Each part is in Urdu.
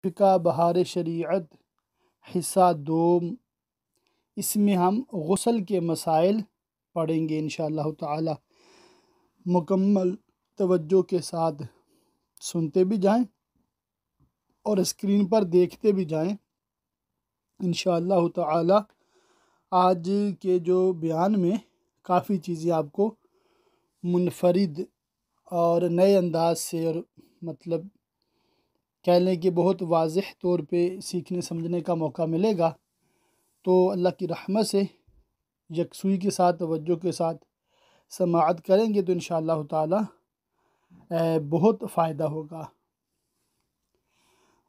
فقہ بہار شریعت حصہ دوم، اس میں ہم غسل کے مسائل پڑھیں گے انشاءاللہ تعالی۔ مکمل توجہ کے ساتھ سنتے بھی جائیں اور اسکرین پر دیکھتے بھی جائیں انشاءاللہ تعالی۔ آج کے جو بیان میں کافی چیزیں آپ کو منفرد اور نئے انداز سے، اور مطلب کہہ لیں کہ بہت واضح طور پہ سیکھنے سمجھنے کا موقع ملے گا، تو اللہ کی رحمت سے یکسوئی کے ساتھ توجہ کے ساتھ سماعت کریں گے تو انشاءاللہ تعالی بہت فائدہ ہوگا۔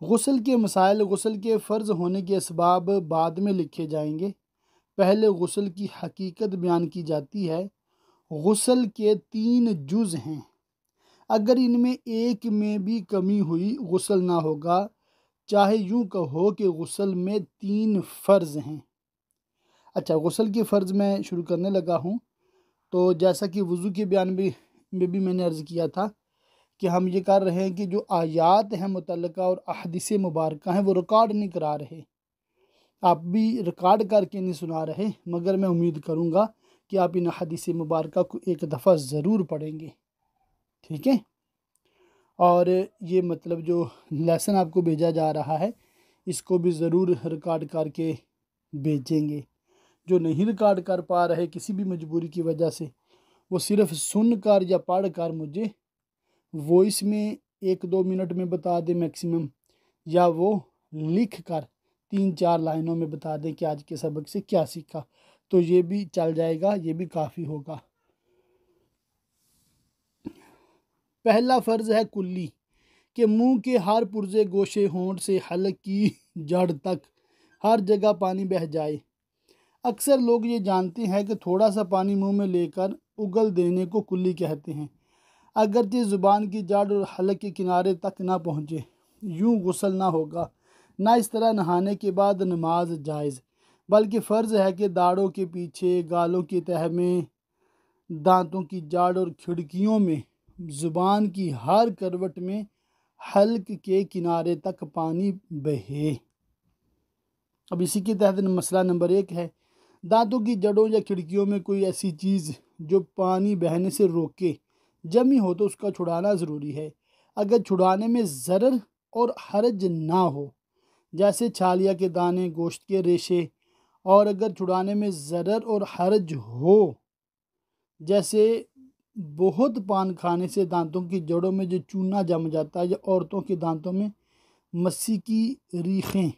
غسل کے مسائل، غسل کے فرض ہونے کے اسباب بعد میں لکھے جائیں گے، پہلے غسل کی حقیقت بیان کی جاتی ہے۔ غسل کے 3 جز ہیں، اگر ان میں ایک میں بھی کمی ہوئی غسل نہ ہوگا، چاہے یوں کہو کہ غسل میں 3 فرض ہیں۔ اچھا، غسل کے فرض میں شروع کرنے لگا ہوں، تو جیسا کہ وضو کے بیان میں بھی میں نے عرض کیا تھا کہ ہم یہ کر رہے ہیں کہ جو آیات ہیں متعلقہ اور احادیث مبارکہ ہیں وہ ریکارڈ نہیں کرا رہے، آپ بھی ریکارڈ کر کے نہیں سنا رہے، مگر میں امید کروں گا کہ آپ ان احادیث مبارکہ کو ایک دفعہ ضرور پڑھیں گے، ٹھیک ہے؟ اور یہ مطلب جو لیسن آپ کو بھیجا جا رہا ہے اس کو بھی ضرور ریکارڈ کر کے بھیجیں گے۔ جو نہیں ریکارڈ کر پا رہے کسی بھی مجبوری کی وجہ سے، وہ صرف سن کر یا پڑھ کر مجھے وائس میں 1-2 منٹ میں بتا دیں میکسیمم، یا وہ لکھ کر 3-4 لائنوں میں بتا دیں کہ آج کے سبق سے کیا سیکھا، تو یہ بھی چل جائے گا، یہ بھی کافی ہوگا۔ پہلا فرض ہے کلی، کہ منہ کے ہر پرزے گوشے ہونٹ سے حلق کی جڑ تک ہر جگہ پانی بہہ جائے۔ اکثر لوگ یہ جانتے ہیں کہ تھوڑا سا پانی منہ میں لے کر اگل دینے کو کلی کہتے ہیں، اگرچہ زبان کی جڑ اور حلق کے کنارے تک نہ پہنچے، یوں غسل نہ ہوگا، نہ اس طرح نہانے کے بعد نماز جائز، بلکہ فرض ہے کہ داڑھوں کے پیچھے، گالوں کی تہہ میں، دانتوں کی جڑ اور کھڑکیوں میں، زبان کی ہر کروٹ میں حلق کے کنارے تک پانی بہے۔ اب اسی کے تحت مسئلہ نمبر 1 ہے، دانتوں کی جڑوں یا کھڑکیوں میں کوئی ایسی چیز جو پانی بہنے سے روکے جمی ہو تو اس کا چھڑانا ضروری ہے، اگر چھڑانے میں ضرر اور حرج نہ ہو، جیسے چھالیا کے دانے، گوشت کے ریشے، اور اگر چھڑانے میں ضرر اور حرج ہو، جیسے بہت پان کھانے سے دانتوں کی جڑوں میں جو چونا جم جاتا ہے، یا عورتوں کے دانتوں میں مسی کی ریخیں،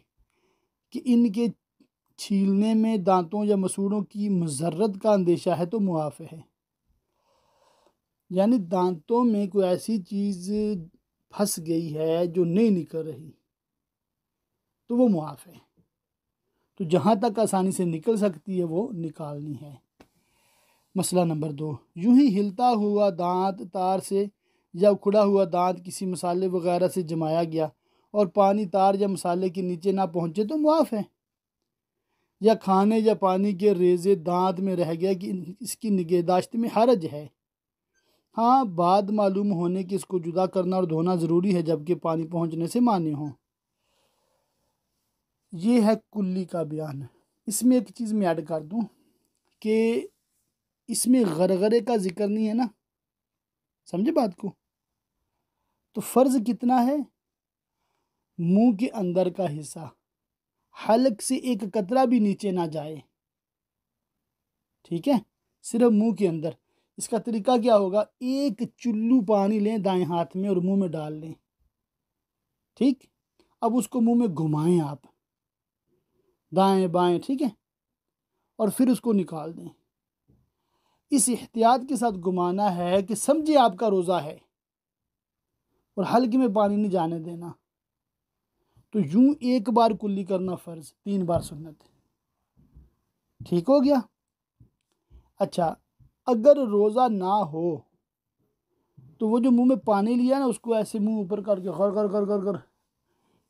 کہ ان کے چھیلنے میں دانتوں یا مسوڑوں کی مضرت کا اندیشہ ہے تو معاف ہے۔ یعنی دانتوں میں کوئی ایسی چیز پھنس گئی ہے جو نہیں نکل رہی تو وہ معاف ہے، تو جہاں تک آسانی سے نکل سکتی ہے وہ نکالنی ہے۔ مسئلہ نمبر 2، یوں ہی ہلتا ہوا دانت تار سے یا اکھڑا ہوا دانت کسی مسالے وغیرہ سے جمایا گیا اور پانی تار یا مسالے کے نیچے نہ پہنچے تو معاف ہے، یا کھانے یا پانی کے ریزے دانت میں رہ گیا کہ اس کی نگہداشت میں حرج ہے، ہاں بعد معلوم ہونے کہ اس کو جدا کرنا اور دھونا ضروری ہے جبکہ پانی پہنچنے سے مانع ہوں۔ یہ ہے کلی کا بیان۔ اس میں ایک چیز میں ایڈ کر دوں کہ اس میں غرغرے کا ذکر نہیں ہے نا، سمجھے بات کو؟ تو فرض کتنا ہے؟ منہ کے اندر کا حصہ، حلق سے ایک قطرہ بھی نیچے نہ جائے، ٹھیک ہے؟ صرف منہ کے اندر۔ اس کا طریقہ کیا ہوگا؟ 1 چلو پانی لیں دائیں ہاتھ میں اور منہ میں ڈال لیں، ٹھیک؟ اب اس کو منہ میں گھمائیں آپ، دائیں بائیں، ٹھیک ہے؟ اور پھر اس کو نکال دیں۔ اس احتیاط کے ساتھ گھمانا ہے کہ سمجھے آپ کا روزہ ہے، اور حلق میں پانی نہیں جانے دینا۔ تو یوں 1 بار کلی کرنا فرض، 3 بار سنت، ٹھیک ہو گیا؟ اچھا، اگر روزہ نہ ہو تو وہ جو منہ میں پانی لیا نا اس کو ایسے منہ اوپر کر کے غر غر غر غر غر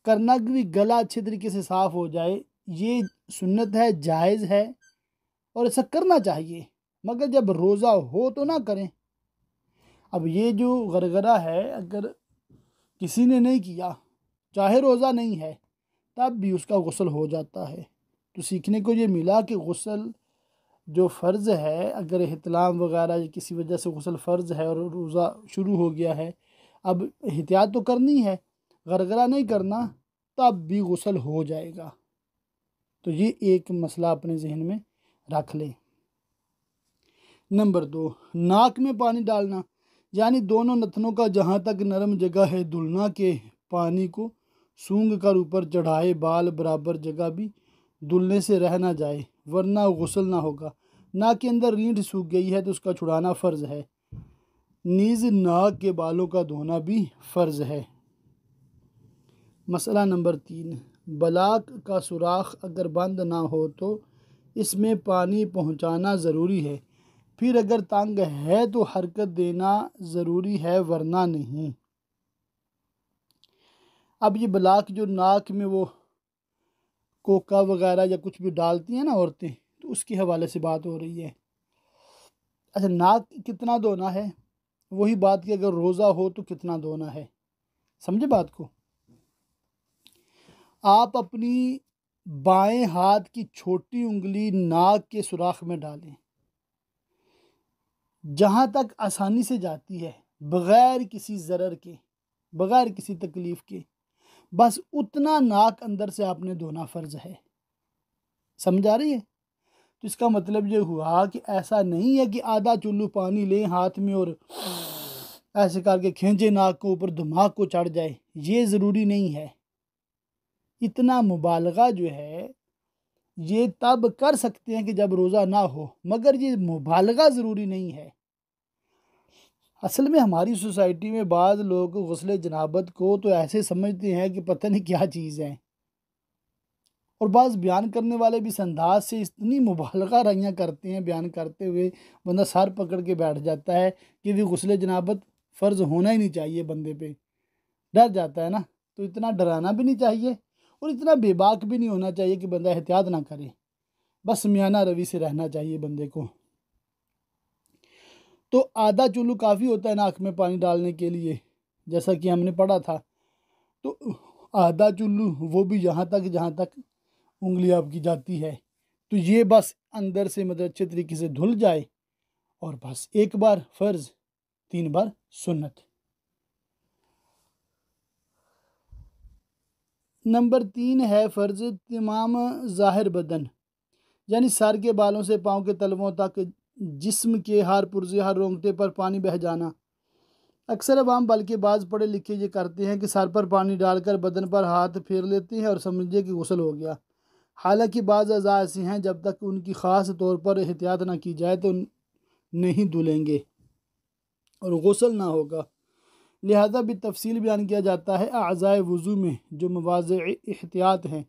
کرنا کہ بھی گلا اچھے طریقے سے صاف ہو جائے، یہ سنت ہے، جائز ہے، اور ایسا کرنا چاہیے، مگر جب روزہ ہو تو نہ کریں۔ اب یہ جو غرغرہ ہے اگر کسی نے نہیں کیا چاہے روزہ نہیں ہے تب بھی اس کا غسل ہو جاتا ہے۔ تو سیکھنے کو یہ ملا کہ غسل جو فرض ہے، اگر احتلام وغیرہ یا کسی وجہ سے غسل فرض ہے اور روزہ شروع ہو گیا ہے، اب احتیاط تو کرنی ہے، غرغرہ نہیں کرنا، تب بھی غسل ہو جائے گا۔ تو یہ ایک مسئلہ اپنے ذہن میں رکھ لیں۔ نمبر 2، ناک میں پانی ڈالنا، یعنی دونوں نتنوں کا جہاں تک نرم جگہ ہے دھلنا کے پانی کو سونگھ کر اوپر چڑھائے، بال برابر جگہ بھی دھلنے سے رہ نہ جائے ورنہ غسل نہ ہوگا۔ ناک کے اندر رینٹ سوکھ گئی ہے تو اس کا چھڑانا فرض ہے، نیز ناک کے بالوں کا دھونا بھی فرض ہے۔ مسئلہ نمبر 3، بلاک کا سوراخ اگر بند نہ ہو تو اس میں پانی پہنچانا ضروری ہے، پھر اگر تنگ ہے تو حرکت دینا ضروری ہے ورنہ نہیں۔ اب یہ بلاک جو ناک میں وہ کوکا وغیرہ یا کچھ بھی ڈالتی ہیں نا عورتیں، تو اس کے حوالے سے بات ہو رہی ہے۔ اچھا، ناک کتنا دھونا ہے؟ وہی بات کہ اگر روزہ ہو تو کتنا دھونا ہے، سمجھے بات کو؟ آپ اپنی بائیں ہاتھ کی چھوٹی انگلی ناک کے سوراخ میں ڈالیں، جہاں تک آسانی سے جاتی ہے، بغیر کسی ضرر کے، بغیر کسی تکلیف کے، بس اتنا ناک اندر سے آپ نے دھونا فرض ہے۔ سمجھ آ رہی ہے؟ تو اس کا مطلب یہ ہوا کہ ایسا نہیں ہے کہ آدھا چلو پانی لیں ہاتھ میں اور ایسے کر کے کھینچے ناک کو اوپر، دماغ کو چڑھ جائے، یہ ضروری نہیں ہے۔ اتنا مبالغہ جو ہے یہ تب کر سکتے ہیں کہ جب روزہ نہ ہو، مگر یہ مبالغہ ضروری نہیں ہے۔ اصل میں ہماری سوسائٹی میں بعض لوگ غسل جنابت کو تو ایسے سمجھتے ہیں کہ پتہ نہیں کیا چیز ہے، اور بعض بیان کرنے والے بھی اس انداز سے اتنی مبالغہ رائیاں کرتے ہیں، بیان کرتے ہوئے بندہ سر پکڑ کے بیٹھ جاتا ہے کہ بھی غسل جنابت فرض ہونا ہی نہیں چاہیے، بندے پہ ڈر جاتا ہے نا۔ تو اتنا ڈرانا بھی نہیں چاہیے اور اتنا بے باک بھی نہیں ہونا چاہیے کہ بندہ احتیاط نہ کرے، بس میانہ روی سے رہنا چاہیے بندے کو۔ تو آدھا چلو کافی ہوتا ہے ناک میں پانی ڈالنے کے لیے، جیسا کہ ہم نے پڑھا تھا۔ تو آدھا چلو وہ بھی جہاں تک انگلی آپ کی جاتی ہے، تو یہ بس اندر سے مطلب اچھے طریقے سے دھل جائے، اور بس ایک بار فرض 3 بار سنت۔ نمبر 3 ہے فرض تمام ظاہر بدن، یعنی سر کے بالوں سے پاؤں کے تلووں تک جسم کے ہر پرزے، ہر رونگٹے پر پانی بہہ جانا۔ اکثر عوام بلکہ بعض پڑھے لکھے یہ کرتے ہیں کہ سر پر پانی ڈال کر بدن پر ہاتھ پھیر لیتے ہیں اور سمجھے کہ غسل ہو گیا، حالانکہ بعض اعضاء ایسے ہیں جب تک ان کی خاص طور پر احتیاط نہ کی جائے تو نہیں دھلیں گے اور غسل نہ ہوگا۔ لہذا بھی تفصیل بیان کیا جاتا ہے اعضائے وضو میں جو مواضع احتیاط ہیں،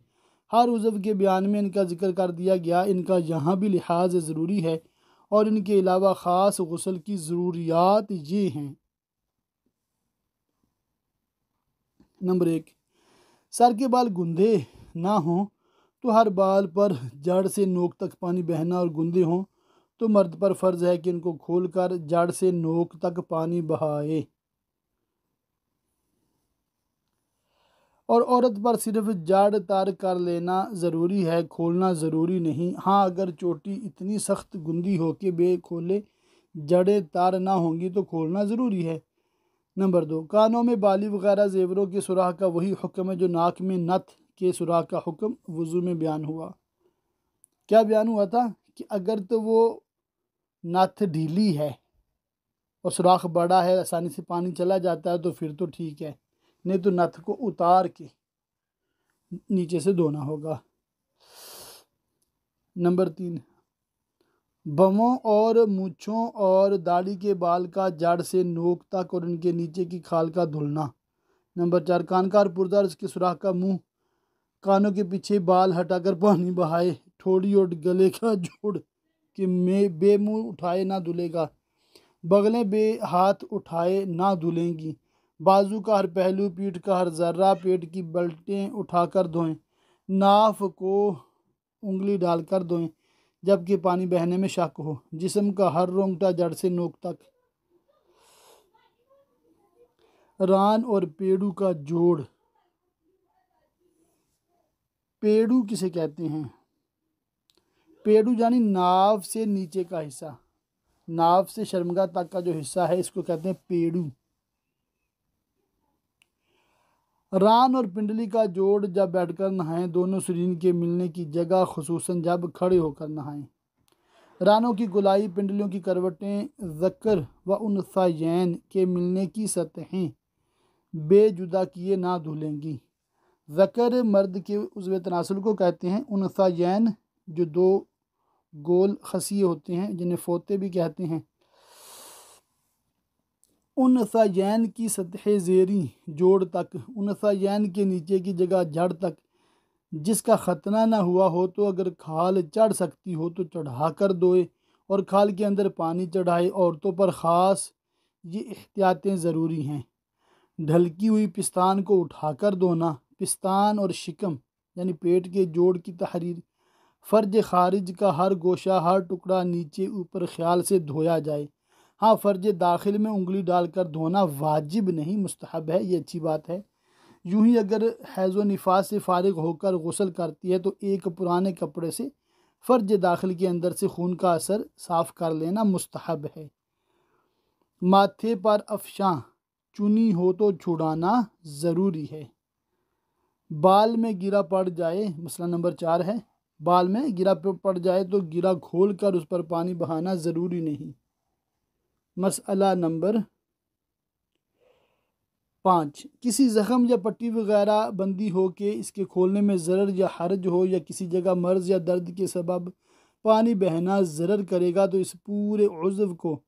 ہر عضو کے بیان میں ان کا ذکر کر دیا گیا، ان کا یہاں بھی لحاظ ضروری ہے، اور ان کے علاوہ خاص غسل کی ضروریات یہ ہیں۔ نمبر 1، سر کے بال گندے نہ ہوں تو ہر بال پر جڑ سے نوک تک پانی بہنا، اور گندے ہوں تو مرد پر فرض ہے کہ ان کو کھول کر جڑ سے نوک تک پانی بہائے، اور عورت پر صرف جڑ تر کر لینا ضروری ہے، کھولنا ضروری نہیں۔ ہاں، اگر چوٹی اتنی سخت گندی ہو کہ بے کھولے جڑیں تر نہ ہوں گی تو کھولنا ضروری ہے۔ نمبر 2، کانوں میں بالی وغیرہ زیوروں کے سوراخ کا وہی حکم ہے جو ناک میں نتھ کے سوراخ کا حکم وضو میں بیان ہوا۔ کیا بیان ہوا تھا کہ اگر تو وہ نتھ ڈھیلی ہے اور سوراخ بڑا ہے، آسانی سے پانی چلا جاتا ہے تو پھر تو ٹھیک ہے، نہیں تو نتھ کو اتار کے نیچے سے دھونا ہوگا۔ نمبر 3، بموں اور مونچھوں اور داڑھی کے بال کا جڑ سے نوک تک اور ان کے نیچے کی کھال کا دھلنا۔ نمبر 4، کانکار پردہ اور اس کے سوراخ کا منہ، کانوں کے پیچھے بال ہٹا کر پانی بہائے، ٹھوڑی اور گلے کا جوڑ کہ بے منہ اٹھائے نہ دھلے گا، بغلیں بے ہاتھ اٹھائے نہ دھلیں گی، بازو کا ہر پہلو، پیٹھ کا ہر ذرہ، پیٹ کی بلٹیں اٹھا کر دھوئیں، ناف کو انگلی ڈال کر دھوئیں جبکہ پانی بہنے میں شک ہو، جسم کا ہر رونگٹا جڑ سے نوک تک، ران اور پیڑو کا جوڑ پیڑو کسے کہتے ہیں؟ پیڑو یعنی ناو سے نیچے کا حصہ، ناو سے شرمگاہ تک کا جو حصہ ہے اس کو کہتے ہیں پیڑو۔ ران اور پنڈلی کا جوڑ جب بیٹھ کر نہائیں، دونوں سرین کے ملنے کی جگہ خصوصاً جب کھڑے ہو کر نہائیں۔ رانوں کی گولائی، پنڈلیوں کی کروٹیں ذکر و انثیین کے ملنے کی سطحیں بے جدا کیے نہ دھلیں گی۔ ذکر مرد کے عضو تناسل کو کہتے ہیں، انثیین جو دو گول خصیے ہوتے ہیں جنہیں فوطے بھی کہتے ہیں۔ انثیین کی سطح زیریں جوڑ تک، انثیین کے نیچے کی جگہ جڑ تک جس کا ختنہ نہ ہوا ہو تو اگر کھال چڑھ سکتی ہو تو چڑھا کر دھوئے، اور کھال کے اندر پانی چڑھائے۔ عورتوں پر خاص یہ احتیاطیں ضروری ہیں: ڈھلکی ہوئی پستان کو اٹھا کر دھونا، پستان اور شکم یعنی پیٹ کے جوڑ کی تحریر، فرج خارج کا ہر گوشہ، ہر ٹکڑا نیچے اوپر خیال سے دھویا جائے۔ ہاں، فرج داخل میں انگلی ڈال کر دھونا واجب نہیں، مستحب ہے، یہ اچھی بات ہے۔ یوں ہی اگر حیض و نفاس سے فارغ ہو کر غسل کرتی ہے تو ایک پرانے کپڑے سے فرج داخل کے اندر سے خون کا اثر صاف کر لینا مستحب ہے۔ ماتھے پر افشاں چنی ہو تو چھڑانا ضروری ہے۔ بال میں گرا پڑ جائے، مسئلہ نمبر 4 ہے، بال میں گرا پڑ جائے تو گرا کھول کر اس پر پانی بہانا ضروری نہیں۔ مسئلہ نمبر 5، کسی زخم یا پٹی وغیرہ بندی ہو کہ اس کے کھولنے میں ضرر یا حرج ہو، یا کسی جگہ مرض یا درد کے سبب پانی بہنا ضرر کرے گا تو اس پورے عضو کو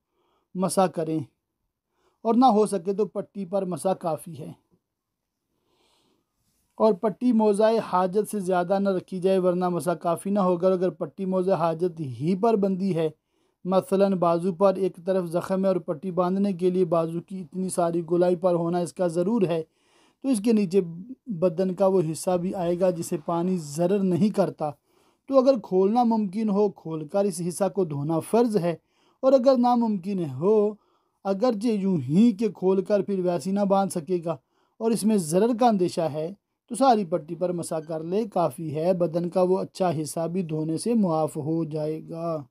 مسح کریں، اور نہ ہو سکے تو پٹی پر مسح کافی ہے۔ اور پٹی موضع حاجت سے زیادہ نہ رکھی جائے ورنہ مسح کافی نہ ہوگا۔ اگر پٹی موضع حاجت ہی پر بندی ہے، مثلاً بازو پر ایک طرف زخم ہے اور پٹی باندھنے کے لیے بازو کی اتنی ساری گولائی پر ہونا اس کا ضرور ہے، تو اس کے نیچے بدن کا وہ حصہ بھی آئے گا جسے پانی ضرر نہیں کرتا، تو اگر کھولنا ممکن ہو کھول کر اس حصہ کو دھونا فرض ہے، اور اگر ناممکن ہو اگرچہ یوں ہی کہ کھول کر پھر ویسی نہ باندھ سکے گا اور اس میں ضرر کا اندیشہ ہے تو ساری پٹی پر مسح کر لے، کافی ہے، بدن کا وہ اچھا حصہ بھی دھونے سے معاف ہو جائے گا۔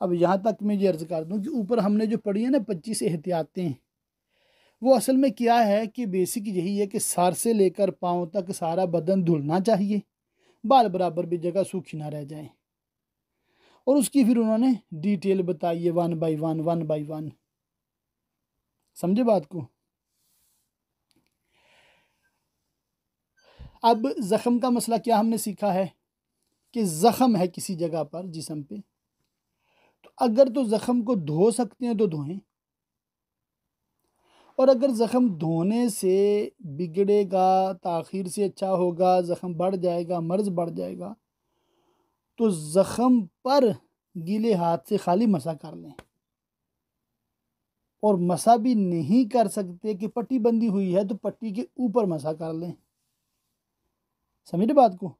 اب یہاں تک میں یہ عرض کر دوں کہ اوپر ہم نے جو پڑھی ہیں نا 25 احتیاطیں، وہ اصل میں کیا ہے کہ بیسک یہی ہے کہ سر سے لے کر پاؤں تک سارا بدن دھلنا چاہیے، بال برابر بھی جگہ سوکھی نہ رہ جائیں، اور اس کی پھر انہوں نے ڈیٹیل بتائی ہے 1 بائی 1 سمجھے بات کو۔ اب زخم کا مسئلہ کیا ہم نے سیکھا ہے کہ زخم ہے کسی جگہ پر جسم پہ، تو اگر تو زخم کو دھو سکتے ہیں تو دھوئیں، اور اگر زخم دھونے سے بگڑے گا، تاخیر سے اچھا ہوگا، زخم بڑھ جائے گا، مرض بڑھ جائے گا، تو زخم پر گیلے ہاتھ سے خالی مسح کر لیں، اور مسح بھی نہیں کر سکتے کہ پٹی بندھی ہوئی ہے تو پٹی کے اوپر مسح کر لیں، سمجھے بات کو۔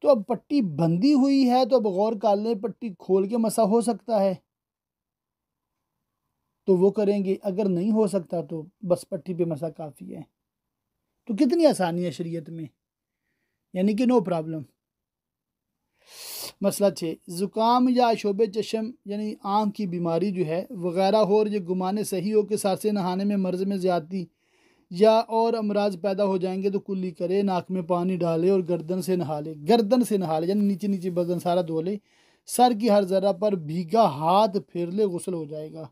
تو اب پٹی بندھی ہوئی ہے تو اب غور کر لیں، پٹی کھول کے مسح ہو سکتا ہے تو وہ کریں گے، اگر نہیں ہو سکتا تو بس پٹی پہ مسح کافی ہے۔ تو کتنی آسانی ہے شریعت میں، یعنی کہ نو پرابلم۔ مسئلہ 6، زکام یا شعب چشم یعنی آنکھ کی بیماری جو ہے وغیرہ ہو اور یہ گمانے صحیح ہو کہ سر سے نہانے میں مرض میں زیادتی یا اور امراض پیدا ہو جائیں گے تو کلی کرے، ناک میں پانی ڈالے اور گردن سے نہا لے یعنی نیچے نیچے بدن سارا دھو لے، سر کی ہر ذرہ پر بھیگا ہاتھ پھیر لے، غسل ہو جائے گا۔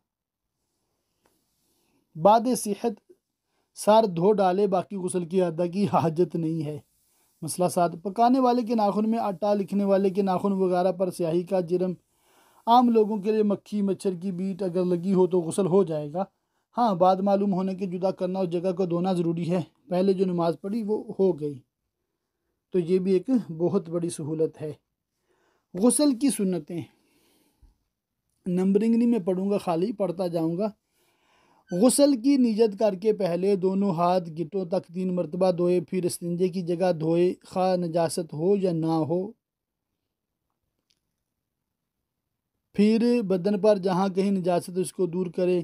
بعد صحت سر دھو ڈالے، باقی غسل کی ادا کی حاجت نہیں ہے۔ مسئلہ 7، پکانے والے کے ناخن میں آٹا، لکھنے والے کے ناخن وغیرہ پر سیاہی کا جرم، عام لوگوں کے لیے مکھی مچھر کی بیٹ اگر لگی ہو تو غسل ہو جائے گا۔ ہاں، بعد معلوم ہونے کے جدا کرنا اور جگہ کو دھونا ضروری ہے، پہلے جو نماز پڑھی وہ ہو گئی، تو یہ بھی ایک بہت بڑی سہولت ہے۔ غسل کی سنتیں نمبرنگ نہیں میں پڑھوں گا، خالی پڑھتا جاؤں گا۔ غسل کی نیت کر کے پہلے دونوں ہاتھ گٹوں تک 3 مرتبہ دھوئے، پھر استنجے کی جگہ دھوئے، خواہ نجاست ہو یا نہ ہو، پھر بدن پر جہاں کہیں نجاست اس کو دور کرے،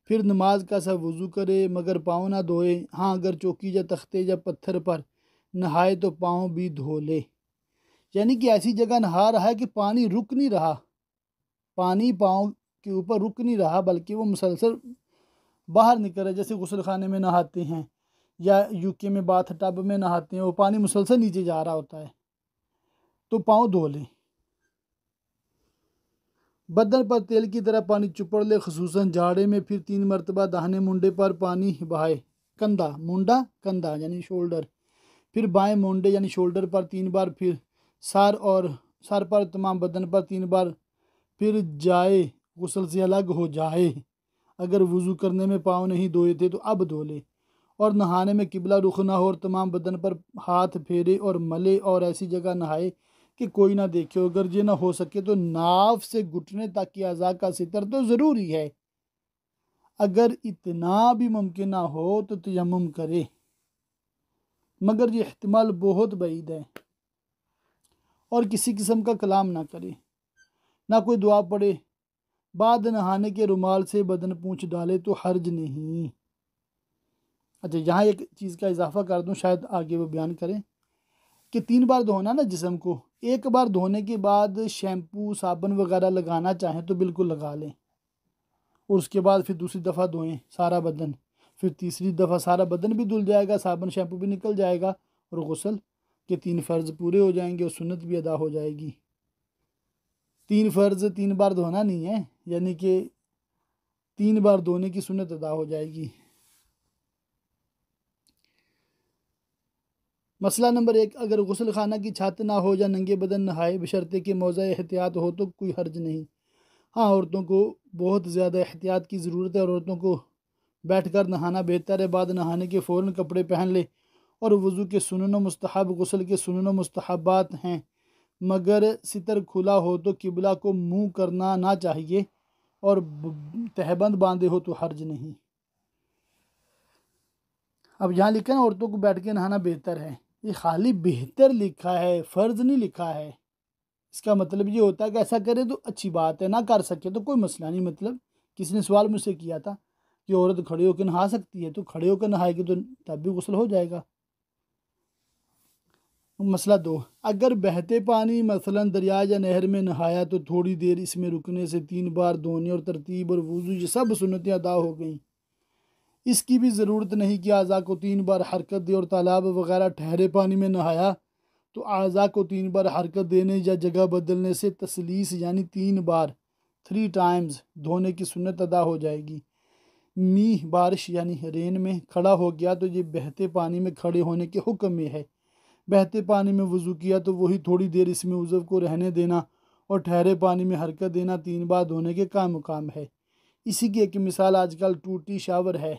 پھر نماز کا سا وضو کرے مگر پاؤں نہ دھوئے۔ ہاں، اگر چوکی یا تختے یا پتھر پر نہائے تو پاؤں بھی دھو لے، یعنی کہ ایسی جگہ نہا رہا ہے کہ پانی رک نہیں رہا، پانی پاؤں کے اوپر رک نہیں رہا بلکہ وہ مسلسل باہر نکل رہا ہے، جیسے غسل خانے میں نہاتے ہیں یا UK میں باتھ ٹب میں نہاتے ہیں، وہ پانی مسلسل نیچے جا رہا ہوتا ہے، تو پاؤں دھو لے۔ بدن پر تیل کی طرح پانی چپڑ لے، خصوصاً جاڑے میں، پھر 3 مرتبہ داہنے منڈے پر پانی بہائے، کندھا، مونڈا کندھا یعنی شولڈر، پھر بائیں مونڈے یعنی شولڈر پر 3 بار، پھر سر اور سر پر تمام بدن پر 3 بار، پھر جائے غسل سے الگ ہو جائے۔ اگر وضو کرنے میں پاؤں نہیں دھوئے تھے تو اب دھو لے، اور نہانے میں قبلہ رخ نہ ہو، اور تمام بدن پر ہاتھ پھیرے اور ملے، اور ایسی جگہ نہائے کہ کوئی نہ دیکھے، اگر یہ نہ ہو سکے تو ناف سے گھٹنے تک کی اعضاء کا ستر تو ضروری ہے، اگر اتنا بھی ممکن نہ ہو تو تیمم کرے، مگر یہ احتمال بہت بعید ہے، اور کسی قسم کا کلام نہ کرے، نہ کوئی دعا پڑھے، بعد نہانے کے رومال سے بدن پونچھ ڈالے تو حرج نہیں۔ اچھا، یہاں ایک چیز کا اضافہ کر دوں، شاید آگے وہ بیان کریں کہ 3 بار دھونا نا جسم کو، ایک بار دھونے کے بعد شیمپو صابن وغیرہ لگانا چاہیں تو بالکل لگا لیں، اور اس کے بعد پھر دوسری دفعہ دھوئیں سارا بدن، پھر تیسری دفعہ سارا بدن بھی دھل جائے گا، صابن شیمپو بھی نکل جائے گا، اور غسل کے 3 فرض پورے ہو جائیں گے، اور سنت بھی ادا ہو جائے گی۔ 3 فرض 3 بار دھونا نہیں ہے، یعنی کہ 3 بار دھونے کی سنت ادا ہو جائے گی۔ مسئلہ نمبر 1، اگر غسل خانہ کی چھت نہ ہو یا ننگے بدن نہائے، بشرطے کہ موضع احتیاط ہو تو کوئی حرج نہیں۔ ہاں، عورتوں کو بہت زیادہ احتیاط کی ضرورت ہے، اور عورتوں کو بیٹھ کر نہانا بہتر ہے، بعد نہانے کے فوراً کپڑے پہن لے، اور وضو کے سنن و مستحب، غسل کے سنن و مستحبات ہیں، مگر ستر کھلا ہو تو قبلہ کو منہ کرنا نہ چاہیے، اور تہبند باندھے ہو تو حرج نہیں۔ اب یہاں لکھا ہے عورتوں کو بیٹھ کے نہانا بہتر ہے، یہ خالی بہتر لکھا ہے، فرض نہیں لکھا ہے۔ اس کا مطلب یہ ہوتا ہے کہ ایسا کرے تو اچھی بات ہے، نہ کر سکے تو کوئی مسئلہ نہیں۔ مطلب کسی نے سوال مجھ سے کیا تھا کہ عورت کھڑے ہو کے نہا سکتی ہے، تو کھڑے ہو کے نہائے گی تو تب بھی غسل ہو جائے گا۔ مسئلہ 2، اگر بہتے پانی مثلاً دریا یا نہر میں نہایا تو تھوڑی دیر اس میں رکنے سے 3 بار دھونے اور ترتیب اور وضو یہ سب سنتیں ادا ہو گئیں۔ اس کی بھی ضرورت نہیں کہ اعضاء کو 3 بار حرکت دے، اور تالاب وغیرہ ٹھہرے پانی میں نہایا تو اعضاء کو 3 بار حرکت دینے یا جگہ بدلنے سے تسلیس یعنی 3 بار 3 ٹائمز دھونے کی سنت ادا ہو جائے گی۔ میہ بارش یعنی رین میں کھڑا ہو گیا تو یہ بہتے پانی میں کھڑے ہونے کے حکم میں ہے، بہتے پانی میں وضو کیا تو وہی تھوڑی دیر اس میں عضو کو رہنے دینا اور ٹھہرے پانی میں حرکت دینا 3 بار دھونے کے قائم مقام ہے۔ اسی کی ایک مثال آج کل ٹوٹی شاور ہے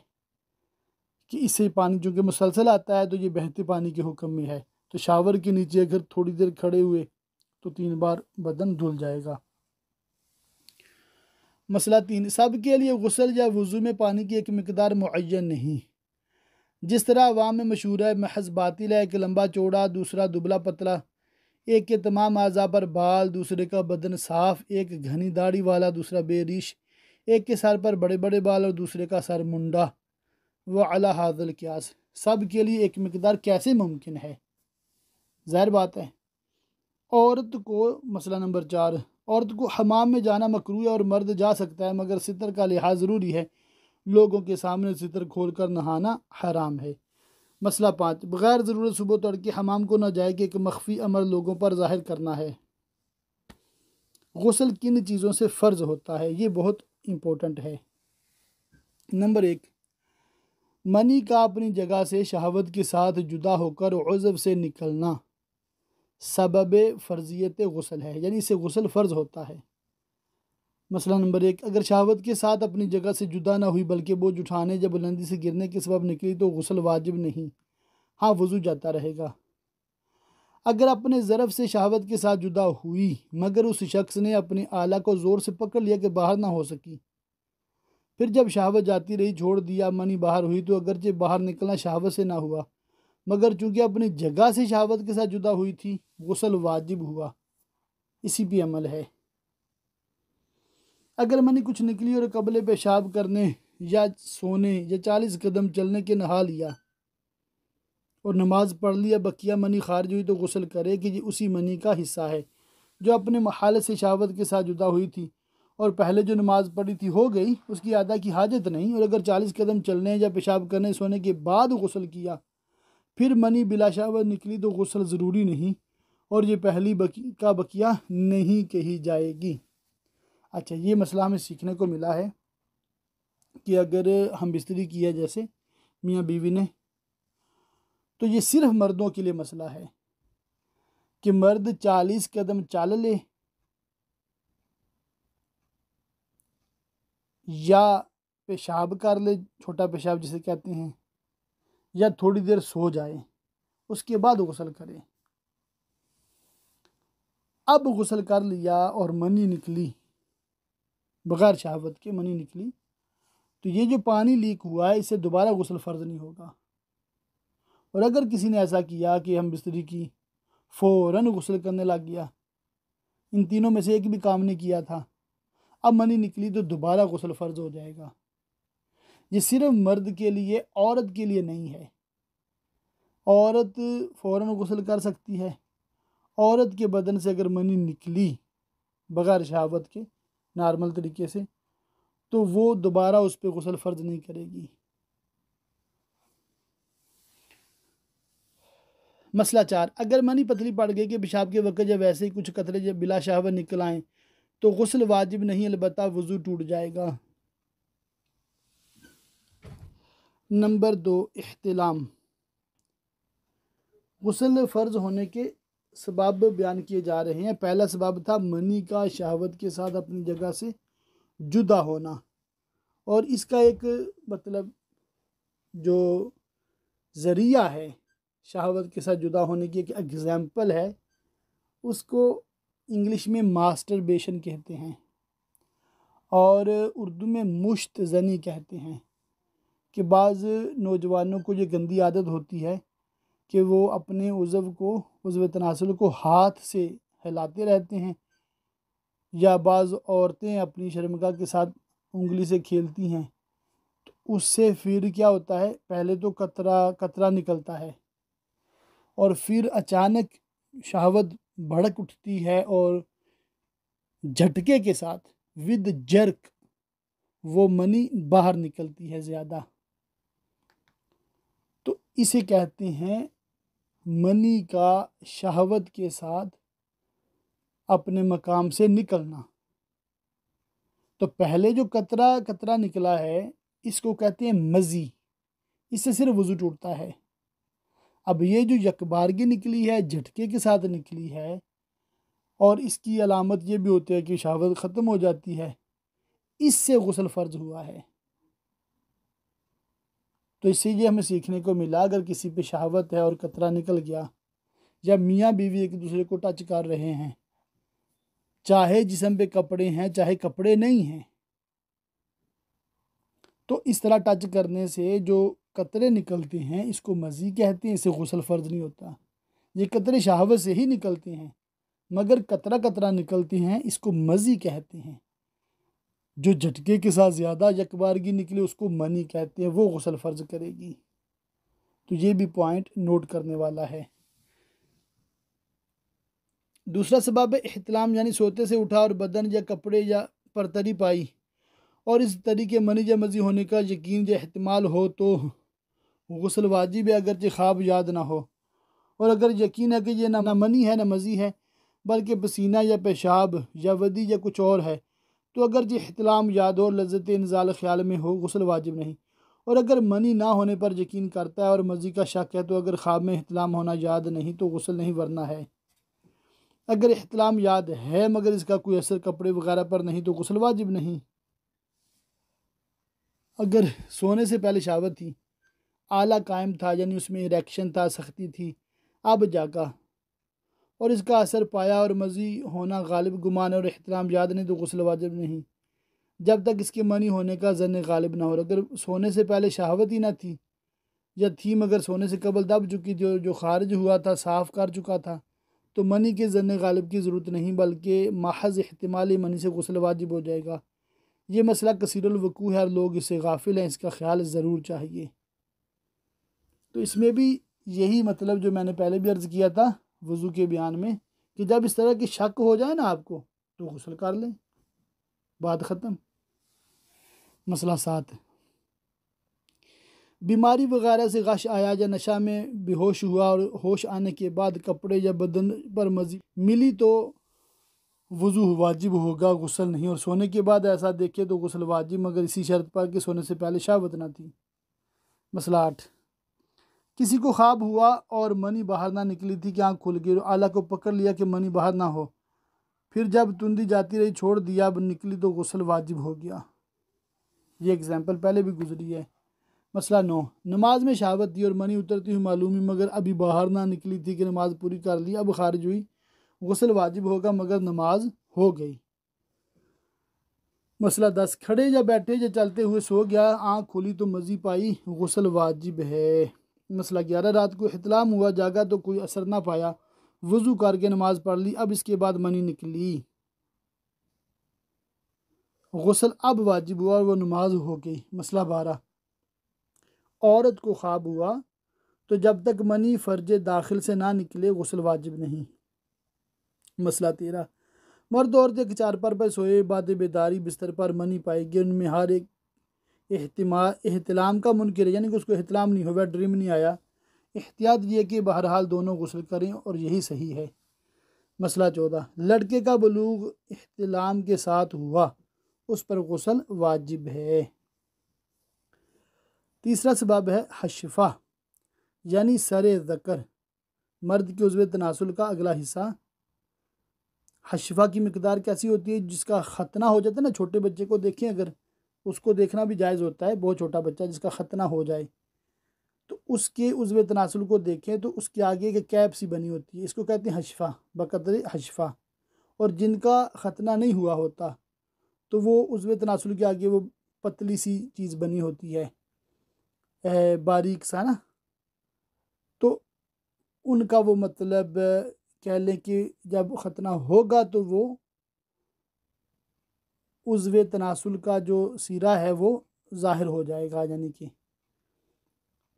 کہ اس سے پانی چونکہ مسلسل آتا ہے تو یہ بہتے پانی کے حکم میں ہے، تو شاور کے نیچے اگر تھوڑی دیر کھڑے ہوئے تو 3 بار بدن دھل جائے گا۔ مسئلہ 3، سب کے لیے غسل یا وضو میں پانی کی ایک مقدار معین نہیں، جس طرح عوام میں مشہور ہے، محض باطل ہے، ایک لمبا چوڑا، دوسرا دبلا پتلا، ایک کے تمام اعضاء پر بال، دوسرے کا بدن صاف، ایک گھنی داڑھی والا، دوسرا بے ریش، ایک کے سر پر بڑے بڑے بال اور دوسرے کا سر منڈا، وعلی ھذا القیاس، سب کے لیے ایک مقدار کیسے ممکن ہے؟ ظاہر بات ہے عورت کو، مسئلہ نمبر 4، عورت کو حمام میں جانا مکروہ ہے اور مرد جا سکتا ہے، مگر ستر کا لحاظ ضروری ہے، لوگوں کے سامنے ستر کھول کر نہانا حرام ہے۔ مسئلہ 5، بغیر ضرورت صبح تڑکے حمام کو نہ جائے کہ ایک مخفی امر لوگوں پر ظاہر کرنا ہے۔ غسل کن چیزوں سے فرض ہوتا ہے، یہ بہت امپورٹنٹ ہے۔ نمبر 1، منی کا اپنی جگہ سے شہوت کے ساتھ جدا ہو کر عضو سے نکلنا سبب فرضیت غسل ہے، یعنی اسے غسل فرض ہوتا ہے۔ مسئلہ نمبر 1، اگر شہوت کے ساتھ اپنی جگہ سے جدا نہ ہوئی بلکہ بوجھ اٹھانے یا بلندی سے گرنے کے سبب نکلی تو غسل واجب نہیں، ہاں وضو جاتا رہے گا۔ اگر اپنے ظرف سے شہوت کے ساتھ جدا ہوئی مگر اس شخص نے اپنے آلہ کو زور سے پکڑ لیا کہ باہر نہ ہو سکی، پھر جب شہوت جاتی رہی چھوڑ دیا، منی باہر ہوئی تو اگرچہ باہر نکلنا شہوت سے نہ ہوا مگر چونکہ اپنی جگہ سے شہوت کے ساتھ جدا ہوئی تھی غسل واجب ہوا، اسی پہ عمل ہے۔ اگر منی کچھ نکلی اور قبل پیشاب کرنے یا سونے یا 40 قدم چلنے کے نہا لیا اور نماز پڑھ لی یا بقیہ منی خارج ہوئی تو غسل کرے کہ یہ اسی منی کا حصہ ہے جو اپنے حالت سے شہوت کے ساتھ جدا ہوئی تھی، اور پہلے جو نماز پڑھی تھی ہو گئی، اس کی ادا کی حاجت نہیں۔ اور اگر 40 قدم چلنے یا پیشاب کرنے سونے کے بعد غسل کیا پھر منی بلا شہوت نکلی تو غسل ضروری نہیں، اور یہ پہلی کا بقیہ نہیں کہی جائے گی۔ اچھا، یہ مسئلہ ہمیں سیکھنے کو ملا ہے کہ اگر ہم بستری کی ہے جیسے میاں بیوی نے، تو یہ صرف مردوں کے لیے مسئلہ ہے کہ مرد 40 قدم چل لے یا پیشاب کر لے، چھوٹا پیشاب جسے کہتے ہیں، یا تھوڑی دیر سو جائے، اس کے بعد غسل کرے۔ اب غسل کر لیا اور منی نکلی، بغیر شہوت کے منی نکلی، تو یہ جو پانی لیک ہوا ہے اس سے دوبارہ غسل فرض نہیں ہوگا۔ اور اگر کسی نے ایسا کیا کہ ہم بستری کی فوراً غسل کرنے لگ گیا، ان تینوں میں سے ایک بھی کام نہیں کیا تھا، اب منی نکلی تو دوبارہ غسل فرض ہو جائے گا۔ یہ صرف مرد کے لیے، عورت کے لیے نہیں ہے۔ عورت فوراً غسل کر سکتی ہے۔ عورت کے بدن سے اگر منی نکلی بغیر شہوت کے نارمل طریقے سے، تو وہ دوبارہ اس پہ غسل فرض نہیں کرے گی۔ مسئلہ 4، اگر منی پتلی پڑ گئی کہ پیشاب کے وقت جب ویسے ہی کچھ قطرے جب بلا شہوت نکل آئیں تو غسل واجب نہیں، البتہ وضو ٹوٹ جائے گا۔ نمبر 2، احتلام۔ غسل فرض ہونے کے سبب بیان کیے جا رہے ہیں۔ پہلا سبب تھا منی کا شہوت کے ساتھ اپنی جگہ سے جدا ہونا، اور اس کا ایک مطلب جو ذریعہ ہے شہوت کے ساتھ جدا ہونے کی ایک ایگزامپل ہے، اس کو انگلش میں ماسٹربیشن کہتے ہیں اور اردو میں مشت زنی کہتے ہیں، کہ بعض نوجوانوں کو یہ گندی عادت ہوتی ہے کہ وہ اپنے عضو تناسل کو ہاتھ سے ہلاتے رہتے ہیں، یا بعض عورتیں اپنی شرمگاہ کے ساتھ انگلی سے کھیلتی ہیں، تو اس سے پھر کیا ہوتا ہے، پہلے تو قطرہ نکلتا ہے اور پھر اچانک شہوت بھڑک اٹھتی ہے اور جھٹکے کے ساتھ ود جرک وہ منی باہر نکلتی ہے زیادہ، تو اسے کہتے ہیں منی کا شہوت کے ساتھ اپنے مقام سے نکلنا۔ تو پہلے جو قطرہ نکلا ہے اس کو کہتے ہیں مزی، اس سے صرف وضو ٹوٹتا ہے۔ اب یہ جو یکبارگی نکلی ہے، جھٹکے کے ساتھ نکلی ہے، اور اس کی علامت یہ بھی ہوتی ہے کہ شہوت ختم ہو جاتی ہے، اس سے غسل فرض ہوا ہے۔ تو اس سے یہ ہمیں سیکھنے کو ملا، اگر کسی پہ شہوت ہے اور قطرہ نکل گیا، یا میاں بیوی ایک دوسرے کو ٹچ کر رہے ہیں، چاہے جسم پہ کپڑے ہیں چاہے کپڑے نہیں ہیں، تو اس طرح ٹچ کرنے سے جو قطرے نکلتے ہیں اس کو مزی کہتے ہیں، اس سے غسل فرض نہیں ہوتا۔ یہ قطرے شہوت سے ہی نکلتے ہیں، مگر قطرہ نکلتے ہیں اس کو مزی کہتے ہیں۔ جو جھٹکے کے ساتھ زیادہ یکبارگی نکلے اس کو منی کہتے ہیں، وہ غسل فرض کرے گی۔ تو یہ بھی پوائنٹ نوٹ کرنے والا ہے۔ دوسرا سبب ہے احتلام، یعنی سوتے سے اٹھا اور بدن یا کپڑے یا پر تری پائی، اور اس طریقے منی یا مزی ہونے کا یقین یا احتمال ہو تو غسل واجب ہے، اگرچہ خواب یاد نہ ہو۔ اور اگر یقین ہے کہ یہ نہ منی ہے نہ مزی ہے بلکہ پسینہ یا پیشاب یا ودی یا کچھ اور ہے، تو اگرچہ احتلام یاد ہو، لذت انزال خیال میں ہو، غسل واجب نہیں۔ اور اگر منی نہ ہونے پر یقین کرتا ہے اور مزی کا شک ہے، تو اگر خواب میں احتلام ہونا یاد نہیں تو غسل نہیں، ورنہ ہے۔ اگر احتلام یاد ہے مگر اس کا کوئی اثر کپڑے وغیرہ پر نہیں تو غسل واجب نہیں۔ اگر سونے سے پہلے شہوت تھی، آلہ قائم تھا، یعنی اس میں اریکشن تھا، سختی تھی، اب جاگا اور اس کا اثر پایا اور مزی ہونا غالب گمان اور احتلام یاد نہیں تو غسل واجب نہیں، جب تک اس کے منی ہونے کا ظن غالب نہ ہو۔ اگر سونے سے پہلے شہوت ہی نہ تھی، یا تھی مگر سونے سے قبل دب چکی، جو خارج ہوا تھا صاف کر چکا تھا، تو منی کے ظن غالب کی ضرورت نہیں، بلکہ محض احتمالی منی سے غسل واجب ہو جائے گا۔ یہ مسئلہ کثیر الوقوع ہے اور لوگ اس سے غافل ہیں، اس کا خیال ضرور چاہیے۔ تو اس میں بھی یہی مطلب جو میں نے پہلے بھی عرض کیا تھا وضو کے بیان میں، کہ جب اس طرح کی شک ہو جائے نا آپ کو تو غسل کر لیں، بات ختم۔ مسئلہ 7، بیماری وغیرہ سے غش آیا یا نشہ میں بے ہوش ہوا اور ہوش آنے کے بعد کپڑے یا بدن پر مزید ملی تو وضو واجب ہوگا، غسل نہیں، اور سونے کے بعد ایسا دیکھے تو غسل واجب، مگر اسی شرط پر کہ سونے سے پہلے شہوت نہ تھی۔ مسئلہ 8، کسی کو خواب ہوا اور منی باہر نہ نکلی تھی کہ آنکھ کھل گئی اور اعلیٰ کو پکڑ لیا کہ منی باہر نہ ہو، پھر جب تندی جاتی رہی چھوڑ دیا، اب نکلی تو غسل واجب ہو گیا۔ یہ اگزامپل پہلے بھی گزری ہے۔ مسئلہ 9، نماز میں شہوت تھی اور منی اترتی ہوئی معلوم ہوئی مگر ابھی باہر نہ نکلی تھی کہ نماز پوری کر لی، اب خارج ہوئی، غسل واجب ہوگا مگر نماز ہو گئی۔ مسئلہ 10، کھڑے یا بیٹھے یا چلتے ہوئے سو گیا، آنکھ کھلی تو مزی پائی، غسل واجب ہے۔ مسئلہ 11، رات کو احتلام ہوا، جاگا تو کوئی اثر نہ پایا، وضو کر کے نماز پڑھ لی، اب اس کے بعد منی نکلی، غسل اب واجب ہوا اور وہ نماز ہو گئی۔ مسئلہ 12، عورت کو خواب ہوا تو جب تک منی فرج داخل سے نہ نکلے غسل واجب نہیں۔ مسئلہ 13، مرد عورت ایک چارپر پر سوئے، بعد بیداری بستر پر منی پائے گی، ان میں ہر ایک احتلام کا منکر ہے، یعنی کہ اس کو احتلام نہیں ہوا، ڈریم نہیں آیا، احتیاط یہ کہ بہرحال دونوں غسل کریں اور یہی صحیح ہے۔ مسئلہ 14، لڑکے کا بلوغ احتلام کے ساتھ ہوا، اس پر غسل واجب ہے۔ تیسرا سبب ہے حشفہ، یعنی سر ذکر، مرد کے عضو تناسل کا اگلا حصہ۔ حشفہ کی مقدار کیسی ہوتی ہے؟ جس کا ختنہ ہو جاتا ہے نا، چھوٹے بچے کو دیکھیں، اگر اس کو دیکھنا بھی جائز ہوتا ہے، بہت چھوٹا بچہ جس کا ختنہ ہو جائے تو اس کے عضو تناسل کو دیکھیں تو اس کے آگے ایک کیپ سی بنی ہوتی ہے، اس کو کہتے ہیں حشفہ، بقدر حشفہ۔ اور جن کا ختنہ نہیں ہوا ہوتا تو وہ عضو تناسل کے آگے وہ پتلی سی چیز بنی ہوتی ہے، باریک سا نا، تو ان کا وہ مطلب کہہ لیں کہ جب ختنہ ہوگا تو وہ عضو تناسل کا جو سیرہ ہے وہ ظاہر ہو جائے گا، یعنی کہ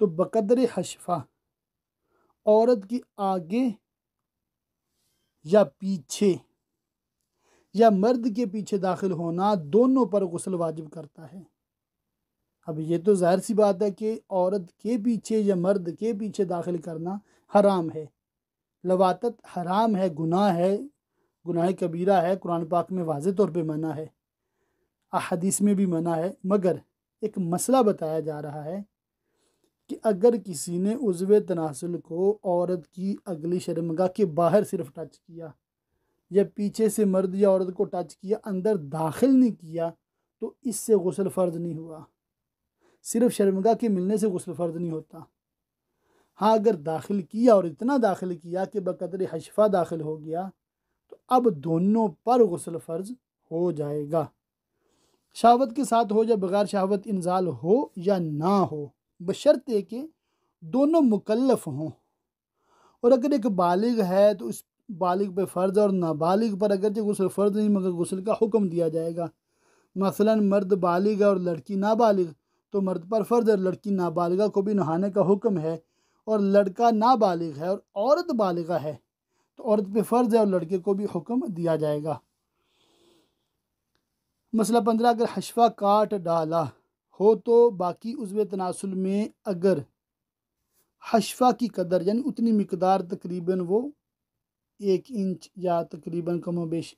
تو بقدر حشفہ عورت کی آگے یا پیچھے یا مرد کے پیچھے داخل ہونا دونوں پر غسل واجب کرتا ہے۔ اب یہ تو ظاہر سی بات ہے کہ عورت کے پیچھے یا مرد کے پیچھے داخل کرنا حرام ہے، لواطت حرام ہے، گناہ ہے، گناہ کبیرہ ہے، قرآن پاک میں واضح طور پہ منع ہے، احادیث میں بھی منع ہے، مگر ایک مسئلہ بتایا جا رہا ہے کہ اگر کسی نے عضو تناسل کو عورت کی اگلی شرمگاہ کے باہر صرف ٹچ کیا یا پیچھے سے مرد یا عورت کو ٹچ کیا، اندر داخل نہیں کیا، تو اس سے غسل فرض نہیں ہوا، صرف شرمگاہ کے ملنے سے غسل فرض نہیں ہوتا۔ ہاں اگر داخل کیا اور اتنا داخل کیا کہ بقدر حشفہ داخل ہو گیا تو اب دونوں پر غسل فرض ہو جائے گا، شہوت کے ساتھ ہو یا بغیر شہوت انزال ہو یا نہ ہو، بشرطے کہ دونوں مکلف ہوں۔ اور اگر ایک بالغ ہے تو اس بالغ پہ فرض، اور نابالغ پر اگرچہ غسل فرض نہیں مگر غسل کا حکم دیا جائے گا۔ مثلا مرد بالغ ہے اور لڑکی نابالغ تو مرد پر فرض ہے، اور لڑکی نابالغہ کو بھی نہانے کا حکم ہے، اور لڑکا نابالغ ہے اور عورت بالغہ ہے تو عورت پہ فرض ہے اور لڑکے کو بھی حکم دیا جائے گا۔ مسئلہ 15، اگر حشفہ کاٹ ڈالا ہو تو باقی عضو تناسل میں اگر حشفہ کی قدر یعنی اتنی مقدار تقریباً وہ 1 انچ یا تقریباً کم و بیش